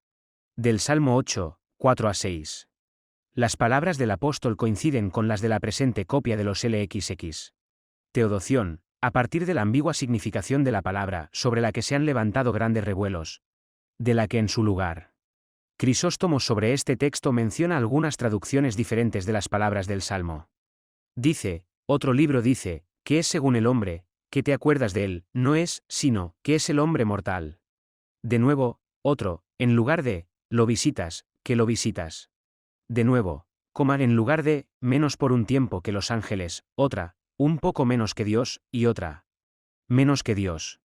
Del Salmo 8, 4 a 6. Las palabras del apóstol coinciden con las de la presente copia de los LXX. Teodoción, a partir de la ambigua significación de la palabra, sobre la que se han levantado grandes revuelos, de la que en su lugar. Crisóstomo sobre este texto menciona algunas traducciones diferentes de las palabras del Salmo. Dice, otro libro dice, que es según el hombre, que te acuerdas de él, no es, sino, que es el hombre mortal. De nuevo, otro, en lugar de, lo visitas, que lo visitas. De nuevo, en lugar de, menos por un tiempo que los ángeles, otra, un poco menos que Dios, y otra, menos que Dios.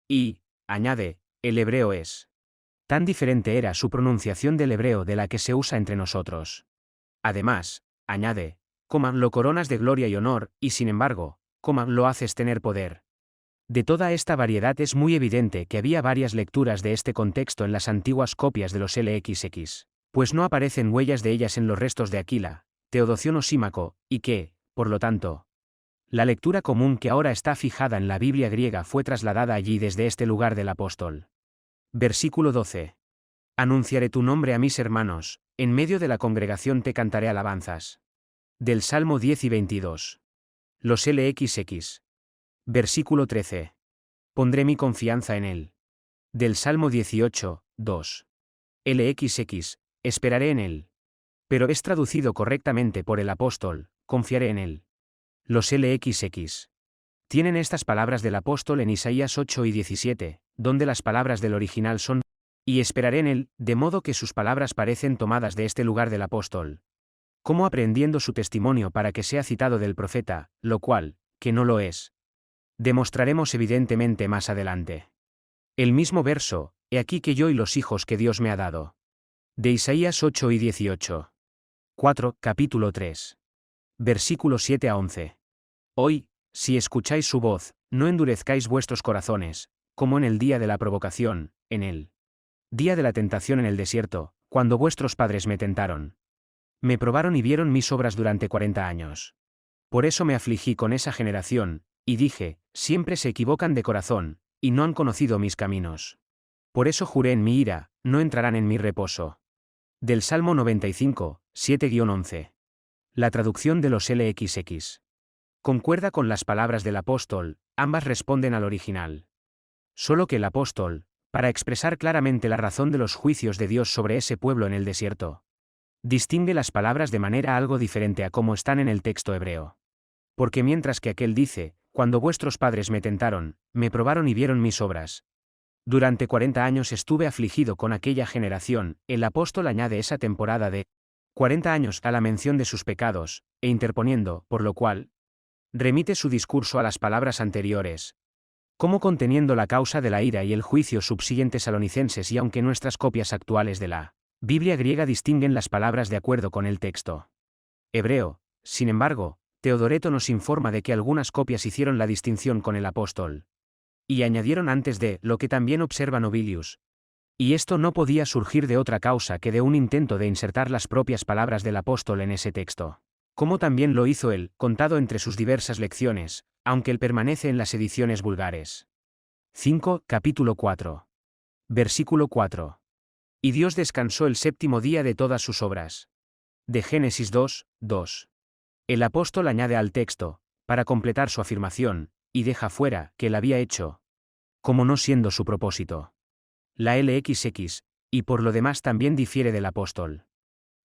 Y, añade, el hebreo es. Tan diferente era su pronunciación del hebreo de la que se usa entre nosotros. Además, añade, lo coronas de gloria y honor, y sin embargo, lo haces tener poder. De toda esta variedad es muy evidente que había varias lecturas de este contexto en las antiguas copias de los LXX, pues no aparecen huellas de ellas en los restos de Aquila, Teodoción o Símaco, y que, por lo tanto, la lectura común que ahora está fijada en la Biblia griega fue trasladada allí desde este lugar del apóstol. Versículo 12. Anunciaré tu nombre a mis hermanos, en medio de la congregación te cantaré alabanzas. Del Salmo 10 y 22. Los LXX. Versículo 13. Pondré mi confianza en él. Del Salmo 18, 2. LXX. Esperaré en él. Pero es traducido correctamente por el apóstol, confiaré en él. Los LXX. Tienen estas palabras del apóstol en Isaías 8 y 17, donde las palabras del original son, y esperaré en él, de modo que sus palabras parecen tomadas de este lugar del apóstol. Como aprendiendo su testimonio para que sea citado del profeta, lo cual, que no lo es. Demostraremos evidentemente más adelante. El mismo verso, he aquí que yo y los hijos que Dios me ha dado. De Isaías 8 y 18. 4, capítulo 3. Versículos 7 a 11. Hoy, si escucháis su voz, no endurezcáis vuestros corazones, como en el día de la provocación, en el día de la tentación en el desierto, cuando vuestros padres me tentaron. Me probaron y vieron mis obras durante 40 años. Por eso me afligí con esa generación, y dije, siempre se equivocan de corazón, y no han conocido mis caminos. Por eso juré en mi ira, no entrarán en mi reposo. Del Salmo 95, 7-11. La traducción de los LXX. Concuerda con las palabras del apóstol, ambas responden al original. Solo que el apóstol, para expresar claramente la razón de los juicios de Dios sobre ese pueblo en el desierto, distingue las palabras de manera algo diferente a como están en el texto hebreo. Porque mientras que aquel dice, cuando vuestros padres me tentaron, me probaron y vieron mis obras. Durante 40 años estuve afligido con aquella generación, el apóstol añade esa temporada de 40 años a la mención de sus pecados, e interponiendo, por lo cual, remite su discurso a las palabras anteriores, como conteniendo la causa de la ira y el juicio subsiguientes Tesalonicenses, y aunque nuestras copias actuales de la Biblia griega distinguen las palabras de acuerdo con el texto hebreo, sin embargo, Teodoreto nos informa de que algunas copias hicieron la distinción con el apóstol. Y añadieron antes de, lo que también observa Nobilius. Y esto no podía surgir de otra causa que de un intento de insertar las propias palabras del apóstol en ese texto. Como también lo hizo él, contado entre sus diversas lecciones, aunque él permanece en las ediciones vulgares. 5, capítulo 4. Versículo 4. Y Dios descansó el séptimo día de todas sus obras. De Génesis 2, 2. El apóstol añade al texto, para completar su afirmación, y deja fuera, que él había hecho, como no siendo su propósito. La LXX, y por lo demás también difiere del apóstol.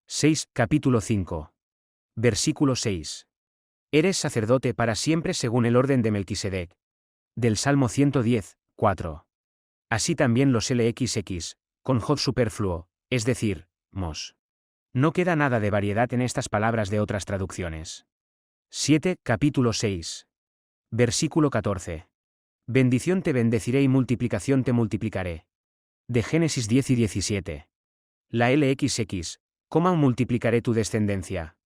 6, capítulo 5. Versículo 6. Eres sacerdote para siempre según el orden de Melquisedec. Del Salmo 110, 4. Así también los LXX, con Jod superfluo, es decir, mos. No queda nada de variedad en estas palabras de otras traducciones. 7, capítulo 6. Versículo 14. Bendición te bendeciré y multiplicación te multiplicaré. De Génesis 10 y 17. La LXX, multiplicaré tu descendencia.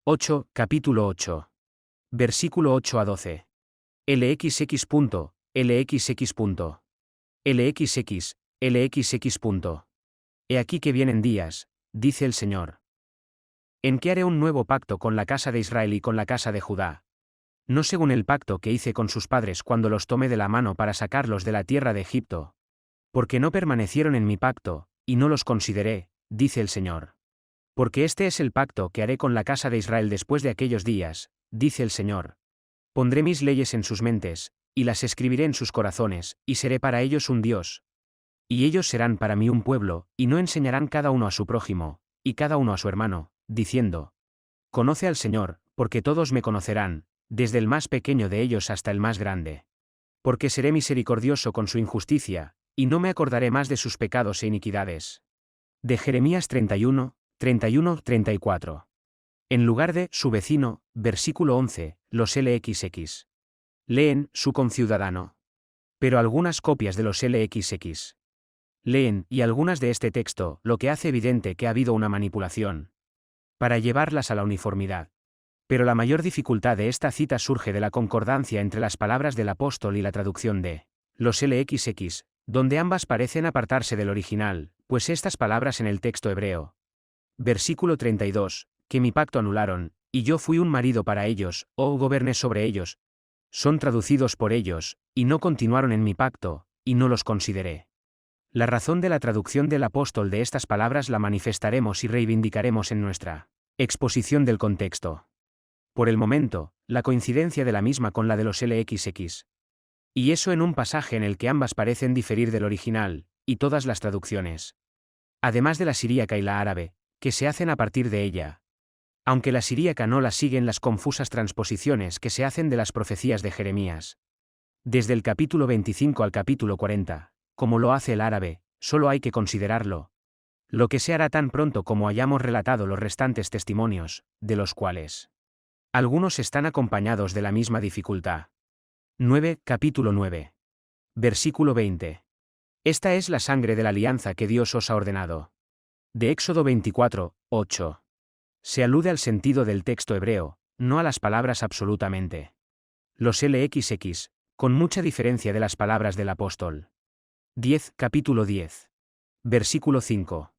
8, capítulo 8. Versículo 8 a 12. LXX. LXX. LXX. LXX. He aquí que vienen días, dice el Señor, en que haré un nuevo pacto con la casa de Israel y con la casa de Judá. No según el pacto que hice con sus padres cuando los tomé de la mano para sacarlos de la tierra de Egipto. Porque no permanecieron en mi pacto, y no los consideré, dice el Señor. Porque este es el pacto que haré con la casa de Israel después de aquellos días, dice el Señor. Pondré mis leyes en sus mentes, y las escribiré en sus corazones, y seré para ellos un Dios. Y ellos serán para mí un pueblo, y no enseñarán cada uno a su prójimo, y cada uno a su hermano, diciendo: Conoce al Señor, porque todos me conocerán, desde el más pequeño de ellos hasta el más grande. Porque seré misericordioso con su injusticia, y no me acordaré más de sus pecados e iniquidades. De Jeremías 31, 31-34. En lugar de su vecino, versículo 11, los LXX. Leen su conciudadano. Pero algunas copias de los LXX. Leen, y algunas de este texto, lo que hace evidente que ha habido una manipulación para llevarlas a la uniformidad. Pero la mayor dificultad de esta cita surge de la concordancia entre las palabras del apóstol y la traducción de los LXX, donde ambas parecen apartarse del original, pues estas palabras en el texto hebreo. Versículo 32, que mi pacto anularon, y yo fui un marido para ellos, o goberné sobre ellos, son traducidos por ellos, y no continuaron en mi pacto, y no los consideré. La razón de la traducción del apóstol de estas palabras la manifestaremos y reivindicaremos en nuestra exposición del contexto. Por el momento, la coincidencia de la misma con la de los LXX. Y eso en un pasaje en el que ambas parecen diferir del original, y todas las traducciones. Además de la siríaca y la árabe, que se hacen a partir de ella. Aunque la siríaca no la siguen las confusas transposiciones que se hacen de las profecías de Jeremías. Desde el capítulo 25 al capítulo 40, como lo hace el árabe, solo hay que considerarlo. Lo que se hará tan pronto como hayamos relatado los restantes testimonios, de los cuales algunos están acompañados de la misma dificultad. 9, capítulo 9. Versículo 20. Esta es la sangre de la alianza que Dios os ha ordenado. De Éxodo 24, 8. Se alude al sentido del texto hebreo, no a las palabras absolutamente. Los LXX, con mucha diferencia de las palabras del apóstol. 10, capítulo 10. Versículo 5.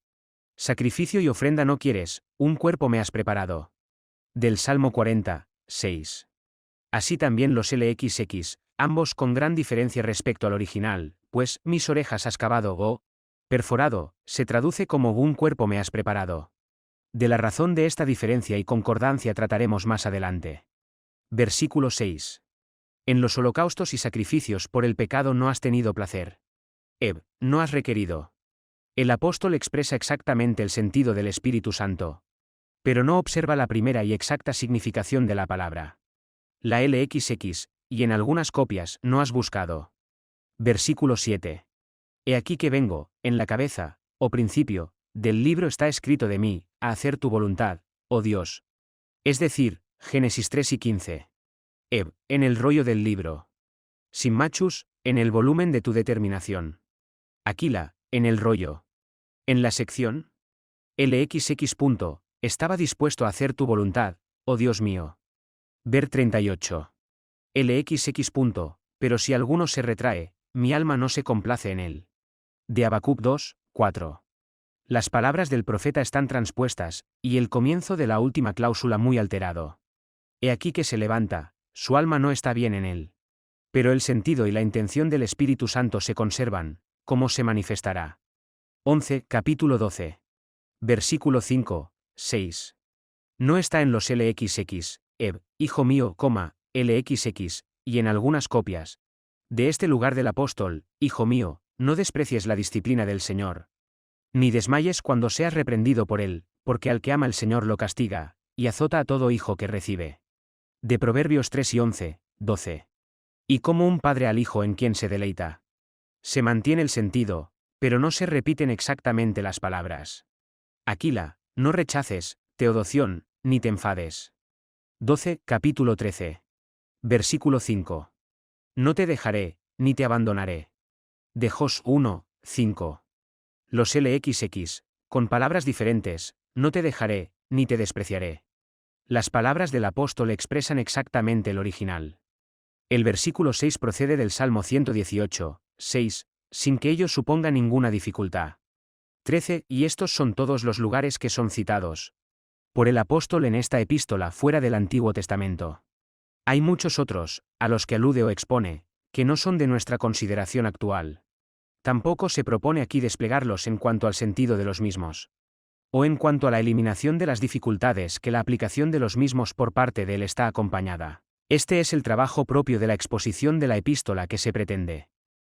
Sacrificio y ofrenda no quieres, un cuerpo me has preparado. Del Salmo 40, 6. Así también los LXX, ambos con gran diferencia respecto al original, pues, mis orejas has cavado o perforado, se traduce como un cuerpo me has preparado. De la razón de esta diferencia y concordancia trataremos más adelante. Versículo 6. En los holocaustos y sacrificios por el pecado no has tenido placer. No has requerido. El apóstol expresa exactamente el sentido del Espíritu Santo. Pero no observa la primera y exacta significación de la palabra. La LXX, y en algunas copias, no has buscado. Versículo 7. He aquí que vengo, en la cabeza, o principio, del libro está escrito de mí, a hacer tu voluntad, oh Dios. Es decir, Génesis 3 y 15. En el rollo del libro. Simmachus, en el volumen de tu determinación. Aquila, en el rollo. En la sección. LXX. Estaba dispuesto a hacer tu voluntad, oh Dios mío. Ver 38. LXX. Pero si alguno se retrae, mi alma no se complace en él. De Habacuc 2, 4. Las palabras del profeta están transpuestas, y el comienzo de la última cláusula muy alterado. He aquí que se levanta, su alma no está bien en él. Pero el sentido y la intención del Espíritu Santo se conservan, como se manifestará. 11, capítulo 12. Versículo 5, 6. No está en los LXX, hijo mío, LXX, y en algunas copias. De este lugar del apóstol, hijo mío, no desprecies la disciplina del Señor. Ni desmayes cuando seas reprendido por él, porque al que ama el Señor lo castiga, y azota a todo hijo que recibe. De Proverbios 3 y 11, 12. Y como un padre al hijo en quien se deleita. Se mantiene el sentido, pero no se repiten exactamente las palabras. Aquila, no rechaces, Teodoción, ni te enfades. 12, capítulo 13. Versículo 5. No te dejaré, ni te abandonaré. De Jos 1, 5. Los LXX, con palabras diferentes, no te dejaré, ni te despreciaré. Las palabras del apóstol expresan exactamente el original. El versículo 6 procede del Salmo 118, 6, sin que ello suponga ninguna dificultad. 13, y estos son todos los lugares que son citados por el apóstol en esta epístola fuera del Antiguo Testamento. Hay muchos otros, a los que alude o expone, que no son de nuestra consideración actual. Tampoco se propone aquí desplegarlos en cuanto al sentido de los mismos, o en cuanto a la eliminación de las dificultades que la aplicación de los mismos por parte de él está acompañada. Este es el trabajo propio de la exposición de la epístola que se pretende.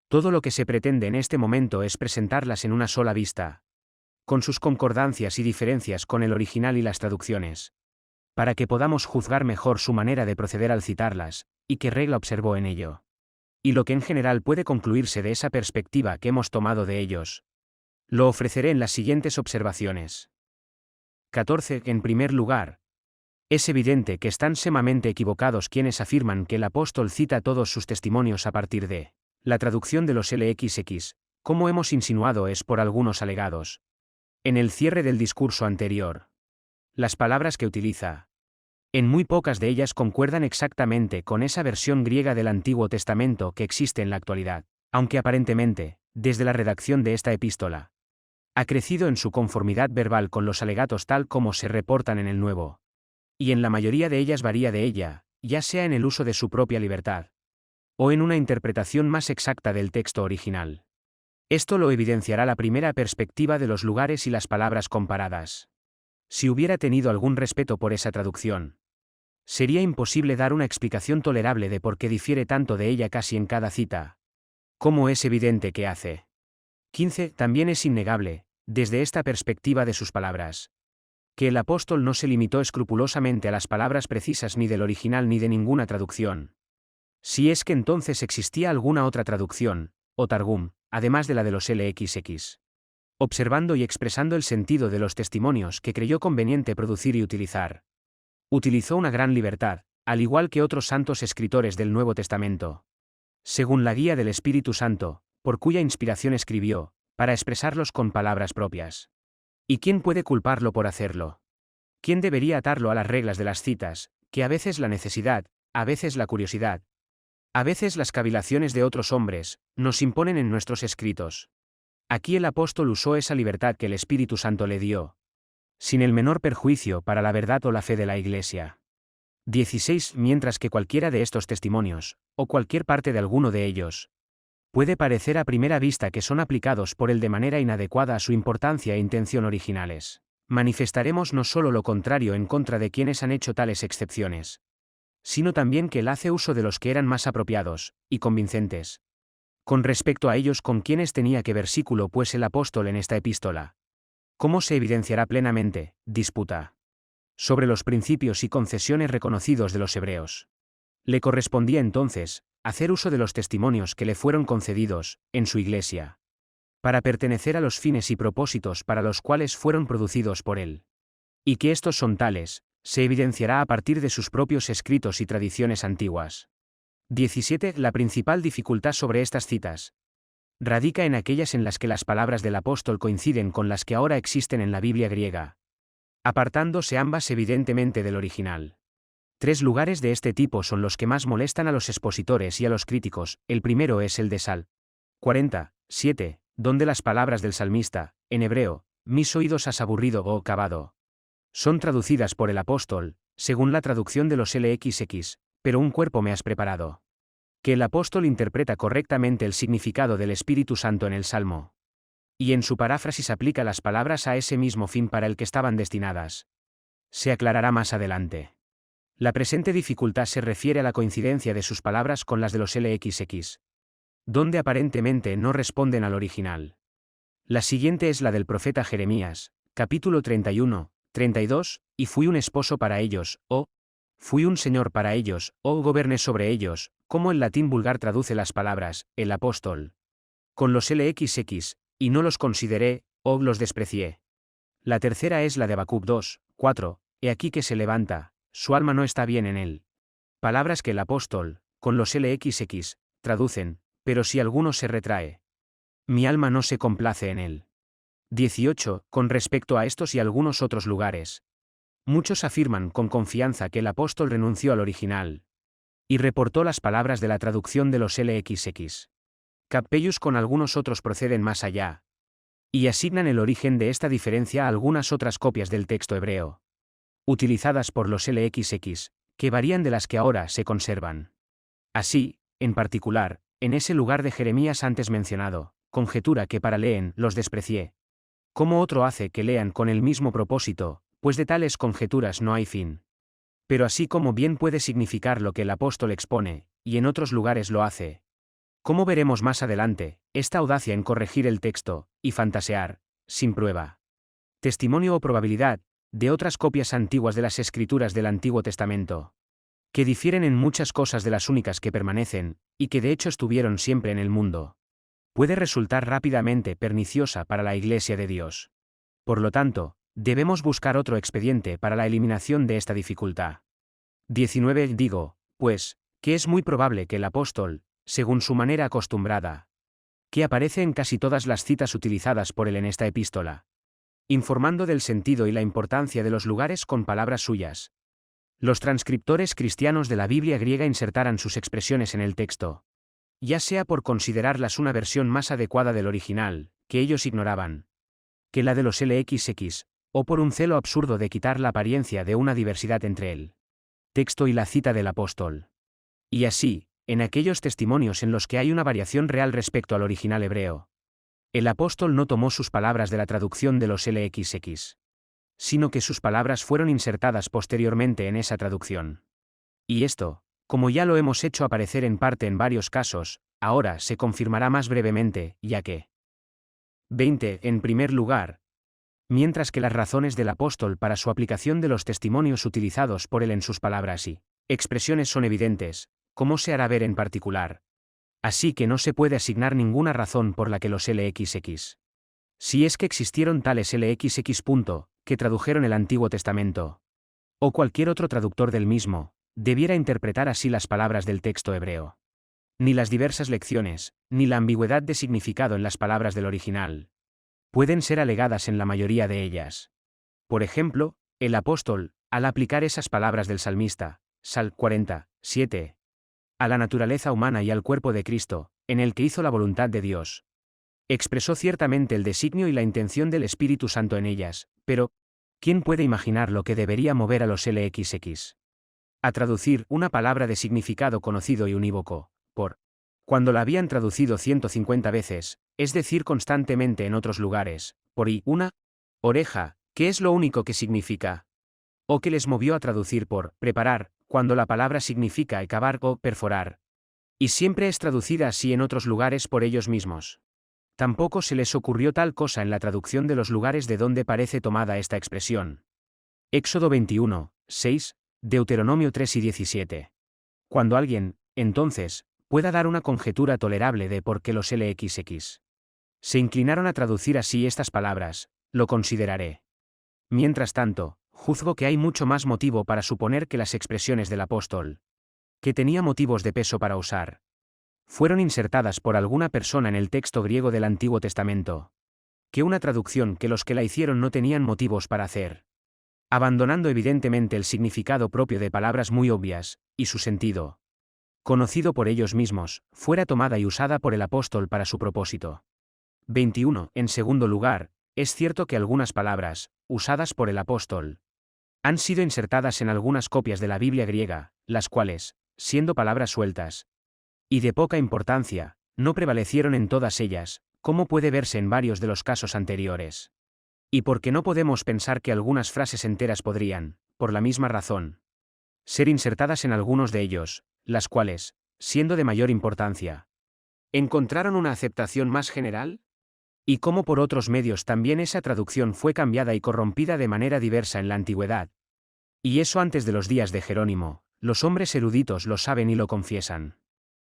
Todo lo que se pretende en este momento es presentarlas en una sola vista, con sus concordancias y diferencias con el original y las traducciones, para que podamos juzgar mejor su manera de proceder al citarlas, y qué regla observó en ello. Y lo que en general puede concluirse de esa perspectiva que hemos tomado de ellos, lo ofreceré en las siguientes observaciones. 14. En primer lugar, es evidente que están sumamente equivocados quienes afirman que el apóstol cita todos sus testimonios a partir de la traducción de los LXX, como hemos insinuado es por algunos alegados en el cierre del discurso anterior. Las palabras que utiliza, en muy pocas de ellas concuerdan exactamente con esa versión griega del Antiguo Testamento que existe en la actualidad, aunque aparentemente, desde la redacción de esta epístola, ha crecido en su conformidad verbal con los alegatos tal como se reportan en el Nuevo. Y en la mayoría de ellas varía de ella, ya sea en el uso de su propia libertad, o en una interpretación más exacta del texto original. Esto lo evidenciará la primera perspectiva de los lugares y las palabras comparadas. Si hubiera tenido algún respeto por esa traducción, sería imposible dar una explicación tolerable de por qué difiere tanto de ella casi en cada cita, como es evidente que hace. 15. También es innegable, desde esta perspectiva de sus palabras, que el apóstol no se limitó escrupulosamente a las palabras precisas ni del original ni de ninguna traducción. Si es que entonces existía alguna otra traducción, o targum, además de la de los LXX. Observando y expresando el sentido de los testimonios que creyó conveniente producir y utilizar. Utilizó una gran libertad, al igual que otros santos escritores del Nuevo Testamento, según la guía del Espíritu Santo, por cuya inspiración escribió, para expresarlos con palabras propias. ¿Y quién puede culparlo por hacerlo? ¿Quién debería atarlo a las reglas de las citas, que a veces la necesidad, a veces la curiosidad, a veces las cavilaciones de otros hombres, nos imponen en nuestros escritos? Aquí el apóstol usó esa libertad que el Espíritu Santo le dio, sin el menor perjuicio para la verdad o la fe de la Iglesia. 16. Mientras que cualquiera de estos testimonios, o cualquier parte de alguno de ellos, puede parecer a primera vista que son aplicados por él de manera inadecuada a su importancia e intención originales, manifestaremos no solo lo contrario en contra de quienes han hecho tales excepciones, sino también que él hace uso de los que eran más apropiados, y convincentes, con respecto a ellos con quienes tenía que versículo pues el apóstol en esta epístola. ¿Cómo se evidenciará plenamente? Disputa sobre los principios y concesiones reconocidos de los hebreos. Le correspondía entonces hacer uso de los testimonios que le fueron concedidos, en su iglesia, para pertenecer a los fines y propósitos para los cuales fueron producidos por él. Y que estos son tales, se evidenciará a partir de sus propios escritos y tradiciones antiguas. 17. La principal dificultad sobre estas citas radica en aquellas en las que las palabras del apóstol coinciden con las que ahora existen en la Biblia griega, apartándose ambas evidentemente del original. 3 lugares de este tipo son los que más molestan a los expositores y a los críticos. El primero es el de Sal. 47, donde las palabras del salmista, en hebreo, mis oídos has aburrido o cavado, son traducidas por el apóstol, según la traducción de los LXX, pero un cuerpo me has preparado. Que el apóstol interpreta correctamente el significado del Espíritu Santo en el Salmo, y en su paráfrasis aplica las palabras a ese mismo fin para el que estaban destinadas. Se aclarará más adelante. La presente dificultad se refiere a la coincidencia de sus palabras con las de los LXX, donde aparentemente no responden al original. La siguiente es la del profeta Jeremías, capítulo 31, 32, y fui un esposo para ellos, o fui un señor para ellos, o goberné sobre ellos, como el latín vulgar traduce las palabras, el apóstol, con los LXX, y no los consideré, o los desprecié. La tercera es la de Habacuc 2, 4, he aquí que se levanta, su alma no está bien en él. Palabras que el apóstol, con los LXX, traducen, pero si alguno se retrae, mi alma no se complace en él. 18. Con respecto a estos y algunos otros lugares, Muchos afirman con confianza que el apóstol renunció al original y reportó las palabras de la traducción de los LXX. Campbell con algunos otros proceden más allá y asignan el origen de esta diferencia a algunas otras copias del texto hebreo, utilizadas por los LXX, que varían de las que ahora se conservan. Así, en particular, en ese lugar de Jeremías antes mencionado, conjetura que para leen los desprecié. ¿Cómo otro hace que lean con el mismo propósito, pues de tales conjeturas no hay fin? Pero así como bien puede significar lo que el apóstol expone, y en otros lugares lo hace. Como veremos más adelante, esta audacia en corregir el texto, y fantasear, sin prueba, testimonio o probabilidad, de otras copias antiguas de las escrituras del Antiguo Testamento, que difieren en muchas cosas de las únicas que permanecen, y que de hecho estuvieron siempre en el mundo, puede resultar rápidamente perniciosa para la Iglesia de Dios. Por lo tanto, debemos buscar otro expediente para la eliminación de esta dificultad. 19. Digo, pues, que es muy probable que el apóstol, según su manera acostumbrada, que aparece en casi todas las citas utilizadas por él en esta epístola, informando del sentido y la importancia de los lugares con palabras suyas, los transcriptores cristianos de la Biblia griega insertaran sus expresiones en el texto, ya sea por considerarlas una versión más adecuada del original, que ellos ignoraban, que la de los LXX, o por un celo absurdo de quitar la apariencia de una diversidad entre el texto y la cita del apóstol. Y así, en aquellos testimonios en los que hay una variación real respecto al original hebreo, el apóstol no tomó sus palabras de la traducción de los LXX, sino que sus palabras fueron insertadas posteriormente en esa traducción. Y esto, como ya lo hemos hecho aparecer en parte en varios casos, ahora se confirmará más brevemente, ya que 20. En primer lugar, mientras que las razones del apóstol para su aplicación de los testimonios utilizados por él en sus palabras y expresiones son evidentes, como se hará ver en particular. Así que no se puede asignar ninguna razón por la que los LXX, si es que existieron tales LXX. Que tradujeron el Antiguo Testamento, o cualquier otro traductor del mismo, debiera interpretar así las palabras del texto hebreo. Ni las diversas lecciones, ni la ambigüedad de significado en las palabras del original, pueden ser alegadas en la mayoría de ellas. Por ejemplo, el apóstol, al aplicar esas palabras del salmista, Sal 47, a la naturaleza humana y al cuerpo de Cristo, en el que hizo la voluntad de Dios, expresó ciertamente el designio y la intención del Espíritu Santo en ellas, pero, ¿quién puede imaginar lo que debería mover a los LXX a traducir una palabra de significado conocido y unívoco, por cuando la habían traducido 150 veces, es decir, constantemente en otros lugares, por y una oreja, que es lo único que significa, o que les movió a traducir por preparar, cuando la palabra significa cavar o perforar, y siempre es traducida así en otros lugares por ellos mismos? Tampoco se les ocurrió tal cosa en la traducción de los lugares de donde parece tomada esta expresión. Éxodo 21, 6, Deuteronomio 3 y 17. Cuando alguien, entonces, pueda dar una conjetura tolerable de por qué los LXX se inclinaron a traducir así estas palabras, lo consideraré. Mientras tanto, juzgo que hay mucho más motivo para suponer que las expresiones del apóstol, que tenía motivos de peso para usar, fueron insertadas por alguna persona en el texto griego del Antiguo Testamento, que una traducción que los que la hicieron no tenían motivos para hacer, abandonando evidentemente el significado propio de palabras muy obvias, y su sentido, conocido por ellos mismos, fuera tomada y usada por el apóstol para su propósito. 21. En segundo lugar, es cierto que algunas palabras, usadas por el apóstol, han sido insertadas en algunas copias de la Biblia griega, las cuales, siendo palabras sueltas, y de poca importancia, no prevalecieron en todas ellas, como puede verse en varios de los casos anteriores. Y porque no podemos pensar que algunas frases enteras podrían, por la misma razón, ser insertadas en algunos de ellos, las cuales, siendo de mayor importancia, ¿encontraron una aceptación más general? Y como por otros medios también esa traducción fue cambiada y corrompida de manera diversa en la antigüedad. Y eso antes de los días de Jerónimo, los hombres eruditos lo saben y lo confiesan.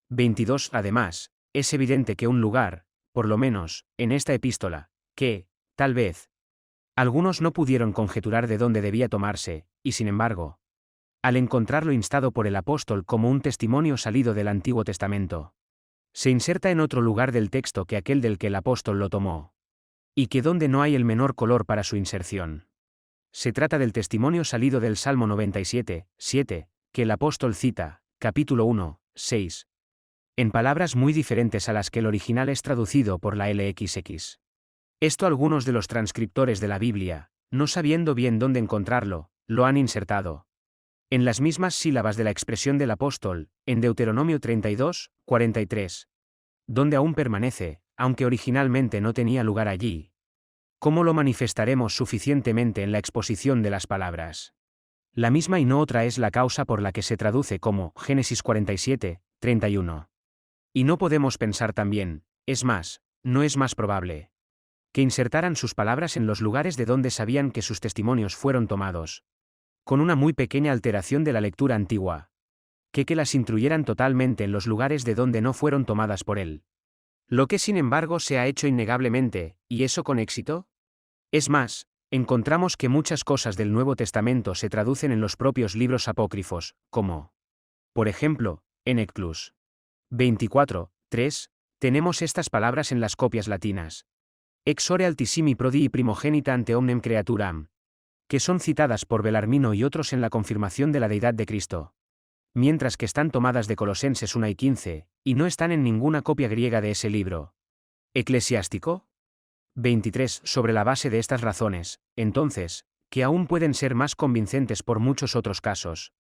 22. Además, es evidente que un lugar, por lo menos, en esta epístola, que, tal vez, algunos no pudieron conjeturar de dónde debía tomarse, y sin embargo, al encontrarlo instado por el apóstol como un testimonio salido del Antiguo Testamento, se inserta en otro lugar del texto que aquel del que el apóstol lo tomó, y que donde no hay el menor color para su inserción. Se trata del testimonio salido del Salmo 97, 7, que el apóstol cita, capítulo 1, 6. En palabras muy diferentes a las que el original es traducido por la LXX. Esto algunos de los transcriptores de la Biblia, no sabiendo bien dónde encontrarlo, lo han insertado en las mismas sílabas de la expresión del apóstol, en Deuteronomio 32, 43. Donde aún permanece, aunque originalmente no tenía lugar allí. ¿Cómo lo manifestaremos suficientemente en la exposición de las palabras? La misma y no otra es la causa por la que se traduce como Génesis 47, 31. Y no podemos pensar también, es más, no es más probable, que insertaran sus palabras en los lugares de donde sabían que sus testimonios fueron tomados, con una muy pequeña alteración de la lectura antigua, que las instruyeran totalmente en los lugares de donde no fueron tomadas por él. Lo que sin embargo se ha hecho innegablemente, ¿y eso con éxito? Es más, encontramos que muchas cosas del Nuevo Testamento se traducen en los propios libros apócrifos, como, por ejemplo, en Eclus 24, 3, tenemos estas palabras en las copias latinas. Ex ore altissimi prodii primogénita ante omnem creaturam, que son citadas por Belarmino y otros en la confirmación de la deidad de Cristo. Mientras que están tomadas de Colosenses 1 y 15, y no están en ninguna copia griega de ese libro. Eclesiástico 23. Sobre la base de estas razones, entonces, que aún pueden ser más convincentes por muchos otros casos,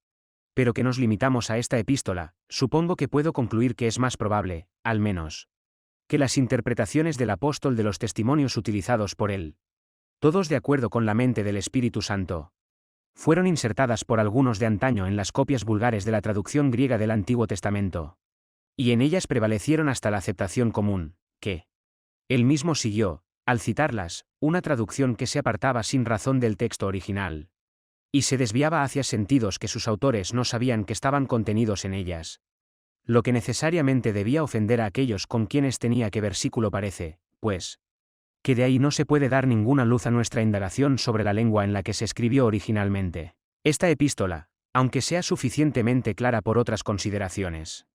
pero que nos limitamos a esta epístola, supongo que puedo concluir que es más probable, al menos, que las interpretaciones del apóstol de los testimonios utilizados por él, todos de acuerdo con la mente del Espíritu Santo, fueron insertadas por algunos de antaño en las copias vulgares de la traducción griega del Antiguo Testamento. Y en ellas prevalecieron hasta la aceptación común, que él mismo siguió, al citarlas, una traducción que se apartaba sin razón del texto original, y se desviaba hacia sentidos que sus autores no sabían que estaban contenidos en ellas. Lo que necesariamente debía ofender a aquellos con quienes tenía que versículo parece, pues, que de ahí no se puede dar ninguna luz a nuestra indagación sobre la lengua en la que se escribió originalmente esta epístola, aunque sea suficientemente clara por otras consideraciones.